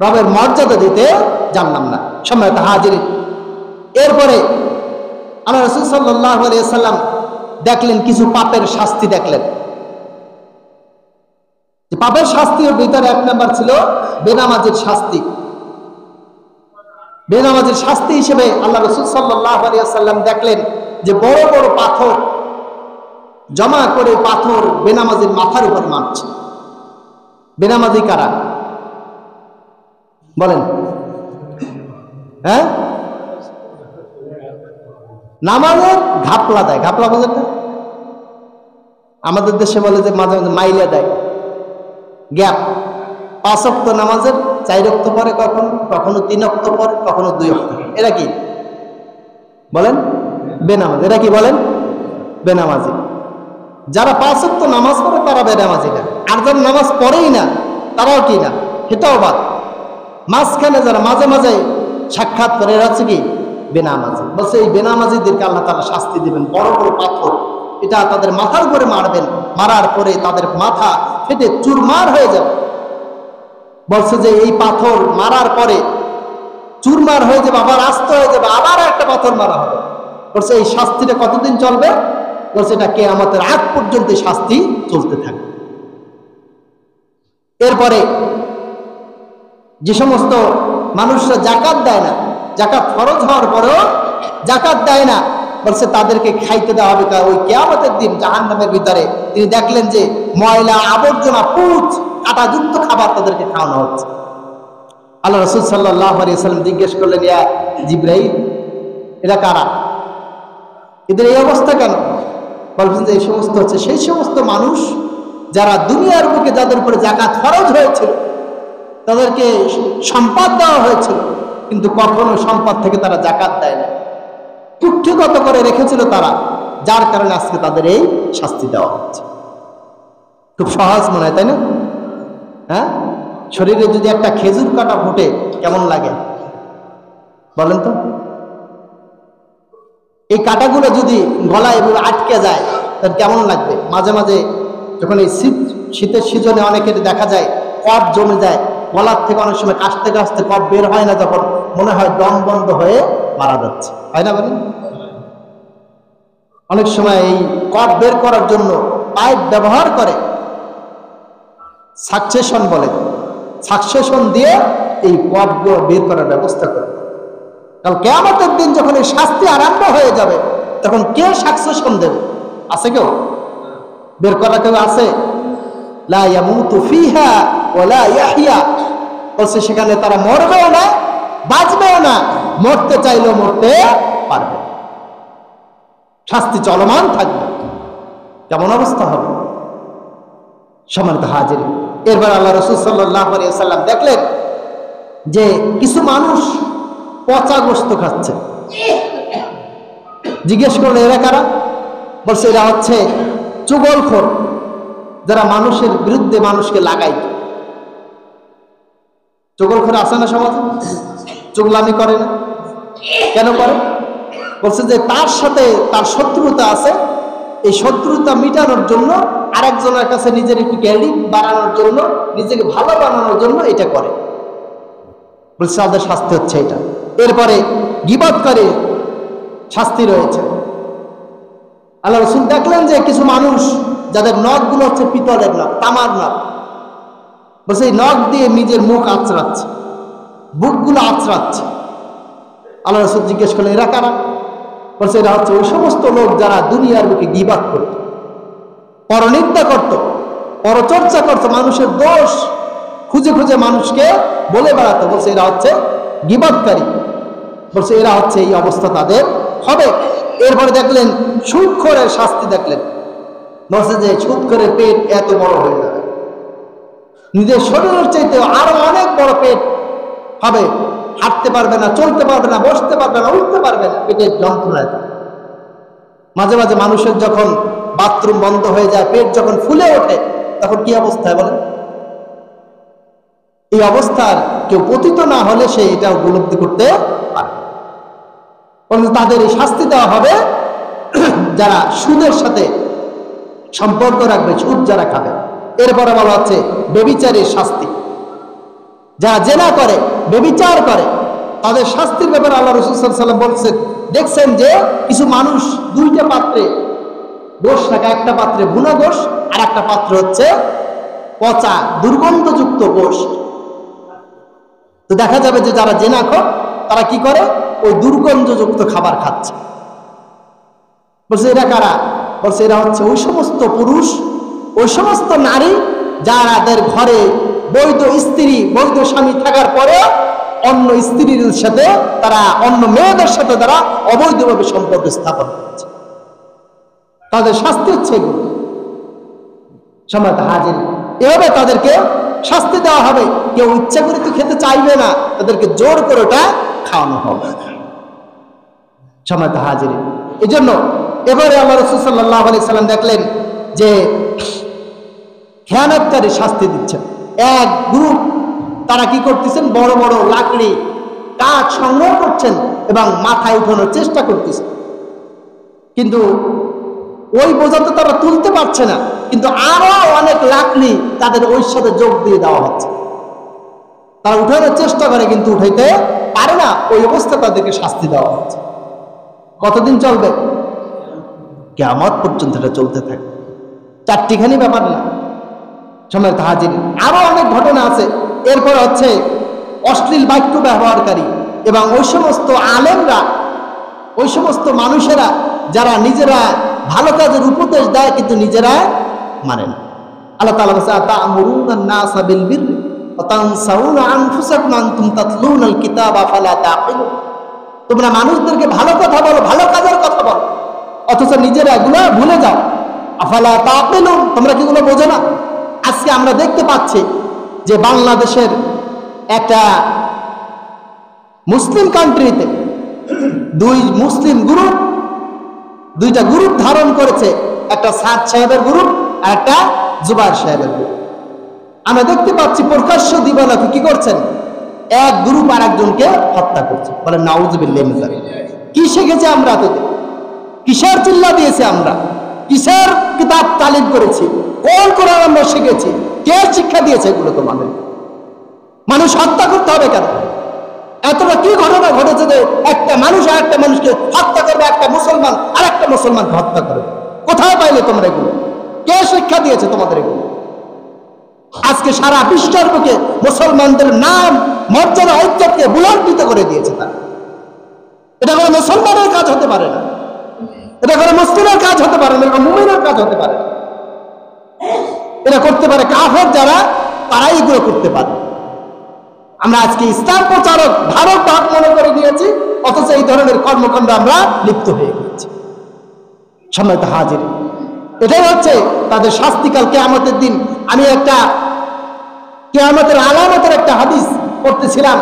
রবের মর্যাদা দিতে জানলাম না। সম্মানিত হাজিরিন, এরপরে আল্লাহ রাসূল সাল্লাল্লাহু আলাইহি ওয়াসাল্লাম দেখলেন কিছু পাপের শাস্তি। দেখলেন যে পাপের শাস্তির ভিতরে 1 নাম্বার ছিল বেনামাজির শাস্তি। বেনামাজির শাস্তি হিসেবে আল্লাহ রাসূল সাল্লাল্লাহু আলাইহি ওয়াসাল্লাম দেখলেন যে বড় বড় পাথর জমা করে পাথর বেনামাজির মাথার উপর মারছে। বেনামাজি কারা বলেন? হ্যাঁ, নামাজের ঘাপলা দেয়। ঘাপলা বলেন না? আমাদের দেশে বলে যে মাঝে মাঝে মাইলা দেয়, গ্যাপ। 5 ওয়াক্ত নামাজের 4 ওয়াক্ত পরে, কখনো 3 ওয়াক্ত পরে, কখনো 2 ওয়াক্ত। এরা কি বলেন? বেনামাজি। এরা কি বলেন? বেনামাজি। যারা 5 ওয়াক্ত নামাজ পড়ে তারা বেনামাজি না, আর যারা নামাজ পড়েই না তারাও কি না, সেটাও বাদ। মাঝখানে যারা মাঝে মাঝে সাক্ষাৎ করে এরা হচ্ছে কি বেনামাজি। বলছে এই বেনামাজিদেরকে আল্লাহ তাআলা শাস্তি দিবেন, বড় বড় পাথর এটা তাদের মাথার উপরে মারবেন, মারার পরে তাদের মাথা ফেটে চুরমার হয়ে যাবে। বলছে যে এই পাথর মারার পরে চুরমার হয়ে যাবে, আবার আস্ত হয়ে যাবে, আবার একটা পাথর মারা হবে। বলছে এই শাস্তিটা কতদিন চলবে? বলছে এটা কিয়ামতের আগ পর্যন্ত শাস্তি চলতে থাকবে। এরপরে যে সমস্ত মানুষরা যাকাত দেয় না, যাকাত ফরজ হওয়ার পরেও যাকাত দেয় না, বলছে তাদেরকে খাইতে দেওয়া হবে ওই কিয়ামতের দিন জাহান্নামের ভিতরে। তিনি দেখলেন যে ময়লা আবর্জনা পুঁজ কাঁটাযুক্ত খাবার তাদেরকে খাওয়ানো হচ্ছে। আল্লাহ রাসূল সাল্লাল্লাহু আলাইহি ওয়াসাল্লাম জিজ্ঞেস করলেন, ইয়া জিবরাইল, এরা কারা, এদের এই অবস্থা কেন? বলছেন যে এই সমস্ত হচ্ছে সেই সমস্ত মানুষ যারা দুনিয়ার বুকে যাদের উপরে যাকাত ফরজ হয়েছিল, তাদেরকে সম্পদ দেওয়া হয়েছিল, কিন্তু কখনো সম্পদ থেকে তারা যাকাত দেয় না, কুক্ষিগত করে রেখেছিল তারা, যার কারণে আজকে তাদের এই শাস্তি দেওয়া হচ্ছে। খুব সহজ মনে হয়, তাই না? হ্যাঁ, শরীরে যদি একটা খেজুর কাটা ফুটে কেমন লাগে বলেন তো? এই কাঁটাগুলো যদি গলায় এভাবে আটকে যায় তাহলে কেমন লাগবে? মাঝে মাঝে যখন এই শীতের সিজনে অনেকের দেখা যায় কফ জমে যায় গলার থেকে, অনেক সময় কাশতে কাশতে কফ বের হয় না, যখন মনে হয় দম বন্ধ হয়ে মারা যাচ্ছে, হয় না বলেন? অনেক সময় এই কফ বের করার জন্য পাইপ ব্যবহার করে, সাকসেশন বলে, সাকসেশন দিয়ে এই কফগুলো বের করার ব্যবস্থা করে। কারণ কিয়ামতের দিন যখন এই শাস্তি আরম্ভ হয়ে যাবে তখন কে সাকসেশন দেবে? আছে কেউ বের করা? কেউ আছে? লা ইয়ামুতু ফিহা ওয়ালা ইয়াহইয়া। বলছে সেখানে তারা মরবেও না বাঁচবেও না, মরতে চাইলেও মরতে পারবে, শাস্তি চলমান থাকবে। কেমন অবস্থা হবে সম্মানিত হাজির? এরপর আল্লাহ রাসূল সাল্লাল্লাহু আলাইহি ওয়াসাল্লাম দেখলেন যে কিছু মানুষ পচা গোশত খাচ্ছে। জিজ্ঞেস করলে এরা কারা? বলছে এরা হচ্ছে চুগলখোর, যারা মানুষের বিরুদ্ধে মানুষকে লাগায়। চুগলখোর আছে না সমাজে? চুগলামি করে না, কেন করে? বলছে যে তার সাথে তার শত্রুতা আছে, এই শত্রুতা মিটানোর জন্য আরেকজনের কাছে নিজের একটু ক্রেডিট বাড়ানোর জন্য, নিজেকে ভালো বানানোর জন্য এটা করে। বলছে তাদের শাস্তি হচ্ছে এটা। এরপরে গীবত করে শাস্তি রয়েছে। আল্লাহ রাসূল দেখলেন যে কিছু মানুষ যাদের নখগুলো হচ্ছে পিতলের নখ, তামার নখ, বলছে এই নখ দিয়ে নিজের মুখ আঁচড়াচ্ছে, বুকগুলো আঁচড়াচ্ছে। আল্লাহ রাসূল জিজ্ঞেস করলেন এরা কারা? বলছে এরা হচ্ছে ওই সমস্ত লোক যারা দুনিয়ার বুকে গীবত করত, পরনিন্দা করত, পরচর্চা করত, মানুষের দোষ খুঁজে খুঁজে মানুষকে বলে বেড়াতো। বলছে এরা হচ্ছে গীবতকারী। বলছে এরা হচ্ছে এই অবস্থা তাদের হবে। এরপরে দেখলেন সুদখোরের শাস্তি দেখলেন। বলছে যে সুদখোরের পেট এত বড় হয়ে যাবে, নিজের শরীরের চাইতে আরো অনেক বড় পেট হবে, হাঁটতে পারবে না, চলতে পারবে না, বসতে পারবে না, উঠতে পারবে না, পেটের যন্ত্রণায়। মাঝে মাঝে মানুষের যখন বাথরুম বন্ধ হয়ে যায়, পেট যখন ফুলে ওঠে, তখন কি অবস্থায় বলেন? এই অবস্থার কেউ পতিত না হলে সে এটা উপলব্ধি করতে পারে। তাদের এই শাস্তি দেওয়া হবে যারা সুদের সাথে সম্পর্ক রাখবে, সুদ যারা খাবে। এরপরে বলা হচ্ছে ব্যভিচারের শাস্তি, যারা জেনা করে, ব্যভিচার করে, তাদের শাস্তির ব্যাপারে আল্লাহ রাসূল সাল্লাল্লাহু আলাইহি ওয়াসাল্লাম বলছেন, দেখছেন যে কিছু মানুষ দুইটা পাত্রে গোশত রাখে, একটা পাত্রে ভুনা গোশত আর একটা পাত্র হচ্ছে পচা দুর্গন্ধযুক্ত গোশত। তো দেখা যাবে যে যারা জেনাখোর তারা কি করে? ওই দুর্গন্ধযুক্ত খাবার খাচ্ছে। বলছে এরা কারা? বলছে এরা হচ্ছে ওই সমস্ত পুরুষ, ওই সমস্ত নারী যাদের ঘরে বৈধ স্ত্রী, বৈধ স্বামী থাকার পরে অন্য স্ত্রীর সাথে তারা, অন্য মেয়েদের সাথে তারা অবৈধভাবে সম্পর্ক স্থাপন করছে। তাদের শাস্তি হচ্ছে এগুলো। সম্মানিত হাজির, এভাবে তাদেরকে শাস্তি দেওয়া হবে। কেউ ইচ্ছা করে তো খেতে চাইবে না, তাদেরকে জোর করে ওটা খাওয়ানো হবে। সম্মানিত হাজির, এই জন্য এবারে আল্লাহ রাসূল সাল্লাল্লাহু আলাইহি সাল্লাম দেখলেন যে খেয়ানতকারী শাস্তি দিচ্ছেন। এক গ্রুপ তারা কি করতেছেন, বড় বড় লাকড়ি কাঠ সংগ্রহ করছেন এবং মাথায় উঠানোর চেষ্টা করতেছেন, কিন্তু ওই বোঝা তো তারা তুলতে পারছে না, কিন্তু আরো অনেক লাকড়ি তাদের ওই সাথে যোগ দিয়ে দেওয়া হচ্ছে। তারা উঠানোর চেষ্টা করে কিন্তু উঠাইতে পারে না, ওই অবস্থা তাদেরকে শাস্তি দেওয়া হচ্ছে। কতদিন চলবে? কিয়ামত পর্যন্ত এটা চলতে থাকে। চারটিখানি ব্যাপার না সময় হাজির, আরো অনেক ঘটনা আছে। এরপর হচ্ছে অশ্লীল বাক্য ব্যবহারকারী এবং ওই সমস্ত আলেমরা, ওই সমস্ত মানুষেরা যারা নিজেরা ভালো কাজের উপদেশ দেয় কিন্তু নিজেরা মানে না। আল্লাহ তাআলা বলেছে আতা'মুরুনা আন-নাসা বিল বিররি ওয়া তানসাউনা আনফুসাকুম ওয়া আনতুম তাতলুনাল কিতাবা ফালা তা'কিলুন। তোমরা মানুষদেরকে ভালো কথা বলো, ভালো কাজের কথা বলো, অথচ নিজেরা এগুলো ভুলে যাও। আফালা তা'কিলুন, তোমরা কি এগুলো বোঝো না? আজকে আমরা দেখতে পাচ্ছি যে বাংলাদেশের একটা মুসলিম কান্ট্রিতে দুইটা গ্রুপ ধারণ করেছে, একটা সাদ সাহেবের গ্রুপ আর একটা জুবাইর সাহেবের গ্রুপ। আমরা দেখতে পাচ্ছি প্রকাশ্য দিবালোকে কি করছেন, এক গ্রুপ আর একজনকে হত্যা করছে। বলে নাউযুবিল্লাহি মিন যালিক। কি শিখেছে আমরা? তো কিসের চিল্লা দিয়েছে আমরা? কিসের কিতাব তালিম করেছি? কোন কোরআন আমরা শিখেছি? কে শিক্ষা দিয়েছে এগুলো তোমাদের? মানুষ হত্যা করতে হবে কেন? এতটা কি ঘটনা ঘটেছে যে একটা মানুষ আর একটা মানুষকে হত্যা করবে, একটা মুসলমান আর একটা মুসলমানকে হত্যা করবে? কোথায় পাইলে তোমরা এগুলো? কে শিক্ষা দিয়েছে তোমাদের এগুলো? আজকে সারা বিশ্বের বুকে মুসলমানদের নাম, মর্যাদা, ঐক্যকে বুলন্দিত করে দিয়েছে তারা। এটা কোনো মুসলমানের কাজ হতে পারে না, এটা কোনো মুসলিমের কাজ হতে পারে না, এটা মুমিনের কাজ হতে পারে না। এটা করতে পারে কাফের যারা, তারাই এগুলো করতে পারে। আমরা আজকে ইসলাম প্রচারক ধারক বাহক মনে করে নিয়েছি, অথচ এই ধরনের কর্মকাণ্ড আমরা লিপ্ত হয়ে গেছি। সম্মানিত হাজির, এটাই হচ্ছে তাদের শাস্তিকাল কিয়ামতের দিন। আমি একটা কিয়ামতের আলামতের একটা হাদিস পড়তেছিলাম,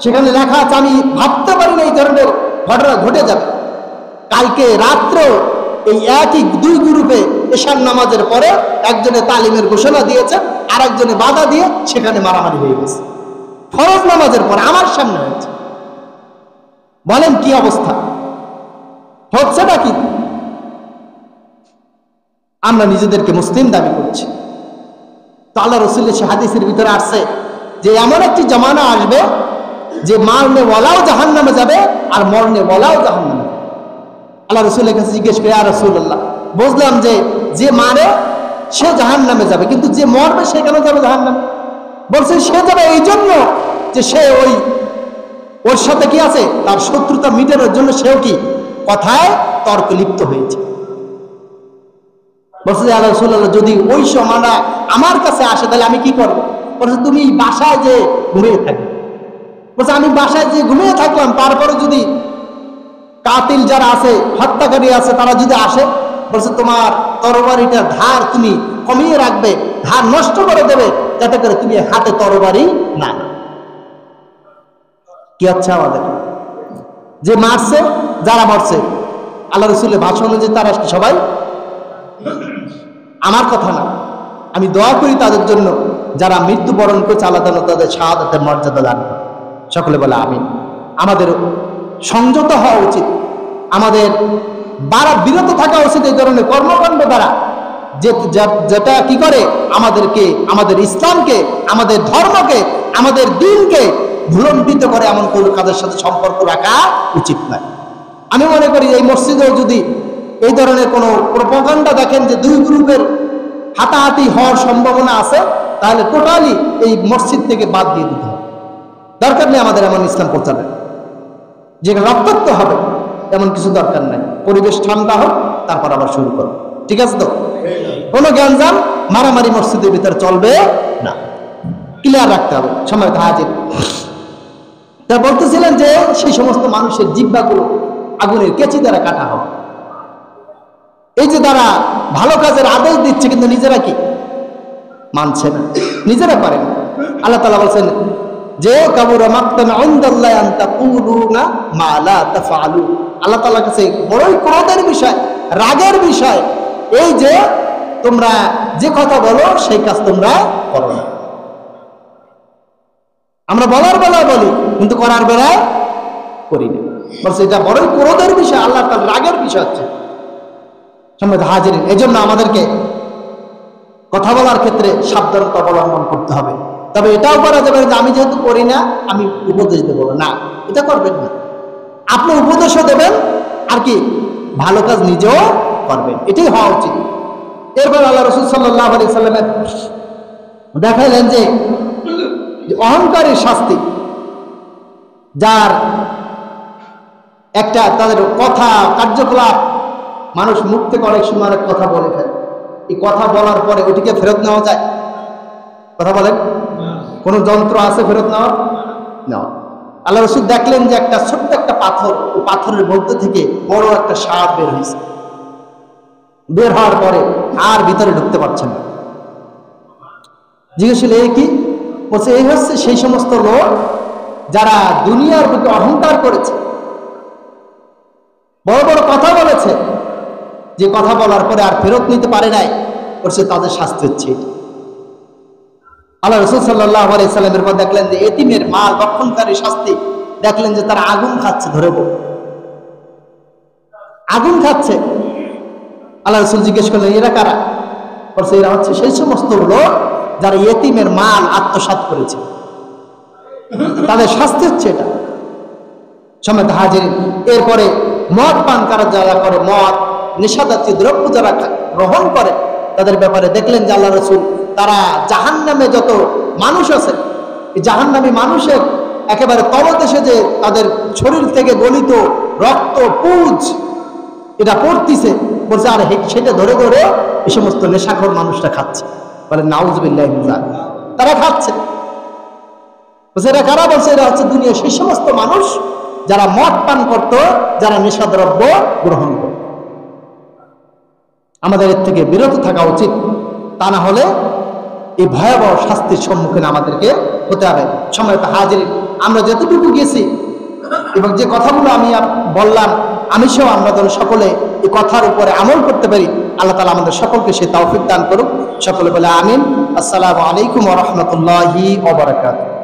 সেখানে লেখা আছে, আমি ভাবতে পারি না এই ধরনের ঘটনা ঘটে যাবে। কালকে রাত্র এই একই দুই গ্রুপে এশার নামাজের পরে একজনে তালিমের ঘোষণা দিয়েছে, আর একজনে বাধা দিয়ে সেখানে মারামারি হয়ে গেছে। ফরজ নামাজের পরে আমার সামনে হয়েছে। বলেন কি অবস্থা হচ্ছে নাকি? আমরা নিজেদেরকে মুসলিম দাবি করছি, তো আল্লাহ রাসূলের সে হাদিসের ভিতরে আসছে যে এমন একটি জামানা আসবে যে মারনে ওয়ালাও জাহান্নামে যাবে আর মরনে ওয়ালাও জাহান্নামে। আল্লাহ রাসূলের কাছে জিজ্ঞেস করে, ইয়া রাসূলুল্লাহ, বুঝলাম যে মারে সে জাহান্নামে যাবে, কিন্তু যে মরবে সে কেন যাবে জাহান্নামে? বলছে সে যাবে এই জন্য যে সে ওর সাথে কি আছে, তার শত্রুতা মিটানোর জন্য সেও কি কথায় তর্ক লিপ্ত হয়েছে। বলছে আল্লাহ রাসূলুল্লাহ, যদি ওই সময়টা আমার কাছে আসে তাহলে আমি কি করবো? বলছে তুমি বাসায় যে ঘুমিয়ে থাকবে। বলছে আমি বাসায় যে ঘুমিয়ে থাকলাম, তারপরে যদি কাতিল যারা আছে, হত্যাকারী আছে, তারা যদি আসে, বলছে তোমার তরবারিটার ধার তুমি কমিয়ে রাখবে, ধার নষ্ট করে দেবে, যাতে করে তুমি হাতে তরবারি না। কি হচ্ছে আমাদের? যে মারছে, যারা মরছে, আল্লাহ রাসূলের ভাষণ অনুযায়ী তারা সবাই আমার কথা না। আমি দোয়া করি তাদের জন্য যারা মৃত্যুবরণ করছে, আল্লাহ তাআলা তাদের শাহাদাতের মর্যাদা দান করেন। সকলে বলে আমিন। আমাদের সংযত হওয়া উচিত, আমাদের বিরত থাকা উচিত এই ধরনের কর্মকাণ্ড দ্বারা, যেটা কি করে আমাদেরকে, আমাদের ইসলামকে, আমাদের ধর্মকে, আমাদের দিনকে ভুলণ্ডিত করে, এমন কোনো কাজের সাথে সম্পর্ক রাখা উচিত নয়। আমি মনে করি এই মসজিদেও যদি এই ধরনের কোনো প্রোপাগান্ডা দেখেন যে দুই গ্রুপের হাতাহাতি হওয়ার সম্ভাবনা আছে, তাহলে টোটালি এই মসজিদ থেকে বাদ দিয়ে দিতে হবে। দরকার নেই আমাদের এমন ইসলাম প্রচারের, যে রক্তাক্ত হবে এমন কিছু দরকার নাই। পরিবেশ ঠান্ডা হোক, তারপর আবার শুরু করো। ঠিক আছে তো? কোনো জ্ঞানজাম মারামারি মসজিদের ভিতরে চলবে না, ক্লিয়ার রাখতে হবে। সময় হাজির। তা বলতেছিলেন যে সেই সমস্ত মানুষের জিহ্বাগুলো আগুনের কেচি দ্বারা কাটা হবে। এই যে তারা ভালো কাজের আদেশ দিচ্ছে, কিন্তু নিজেরা কি মানছে না, নিজেরা পারে না। আল্লাহ তাআলা বলছেন যে কাবুরা মাকতান ইনদাল্লাহি আন তাকুলুনা মা লা তাফআলুন। আল্লাহ তাআলার কাছে বড়ই ক্রোধের বিষয়, রাগের বিষয় এই যে তোমরা যে কথা বলো সেই কাজ তোমরা করো না। আমরা বলার বেলায় বলি কিন্তু করার বেলায় করি না, বলছে এটা বড়ই ক্রোধের বিষয়, আল্লাহ তার রাগের বিষয় হচ্ছে। সম্মানিত হাজিরিন, এই জন্য আমাদেরকে কথা বলার ক্ষেত্রে সাবধানতা অবলম্বন করতে হবে। তবে এটাও করা যাবে যে আমি যেহেতু করি না আমি উপদেশ দেবো না, এটা করবেন না। আপনি উপদেশও দেবেন আর কি ভালো কাজ নিজেও করবেন, এটাই হওয়া উচিত। এরপর আল্লাহ রাসূল সাল্লাল্লাহু আলাইহি সাল্লামের দেখাইলেন যে অহংকারের শাস্তি, যার একটা তাদের কথা কার্যকলাপ মানুষ মুখ থেকে অনেক সময় অনেক কথা বলে ফেলে, এই কথা বলার পরে ওটিকে ফেরত নেওয়া যায়? কথা বলেন, কোন যন্ত্র আছে ফেরত নেওয়া? না। আল্লাহ রাসূল দেখলেন যে একটা ছোট্ট একটা পাথর, ও পাথরের মধ্যে থেকে বড় একটা সাপ বের হয়েছে। বের হওয়ার পরে আর ভিতরে ঢুকতে পারছেন না। জিজ্ঞেস করলে কি? বলছে এই হচ্ছে সেই সমস্ত লোক যারা দুনিয়ার প্রতি অহংকার করেছে, বড় বড় কথা বলেছে, যে কথা বলার পরে আর ফেরত নিতে পারে নাই, বলছে তাদের শাস্তি হচ্ছে। আল্লাহ রাসূল সাল্লাল্লাহু আলাইহি সাল্লামের পর দেখলেন যে এতিমের মাল রক্ষণকারী শাস্তি, দেখলেন যে তারা আগুন খাচ্ছে, ধরে আগুন খাচ্ছে। আল্লাহ রাসূল জিজ্ঞেস করলেন এরা কারা? বলছে এরা হচ্ছে সেই সমস্ত লোক যারা এতিমের মাল আত্মসাৎ করেছে, তাদের শাস্তি হচ্ছে এটা। সম্মানিত হাজিরিন, এরপরে মদ পান করা যারা করে, মদ নেশাজাতীয় দ্রব্য যারা গ্রহণ করে, তাদের ব্যাপারে দেখলেন যে আল্লাহ রাসূল তারা জাহান্নামে যত মানুষ আছে, এই জাহান্নামী মানুষের একেবারে তলদেশে যে তাদের শরীর থেকে গলিত রক্ত পুঁজ এটা পড়তিছে, বলছে আর সেটা ধরে ধরে এই সমস্ত নেশাখোর মানুষরা খাচ্ছে। বলে নাউজুবিল্লাহি মিন যালিক, তারা খাচ্ছে। বলছে এরা কারা? বলছে এরা হচ্ছে দুনিয়া সেই সমস্ত মানুষ যারা মদ পান করত, যারা নেশাদ্রব্য গ্রহণ করত। আমাদের এর থেকে বিরত থাকা উচিত, তা না হলে এই ভয়াবহ শাস্তির সম্মুখীন আমাদেরকে হতে হবে। সম্মানিত হাজিরিন, আমরা যতটুকু গেছি এবং যে কথাগুলো আমি বললাম, আমি সহ আমরা যেন সকলে এই কথার উপরে আমল করতে পারি। আল্লাহ তাআলা আমাদের সকলকে সে তৌফিক দান করুক। সকলে বলে আমিন। আসসালামু আলাইকুম ওয়া রাহমাতুল্লাহি ওয়া বারাকাতুহু।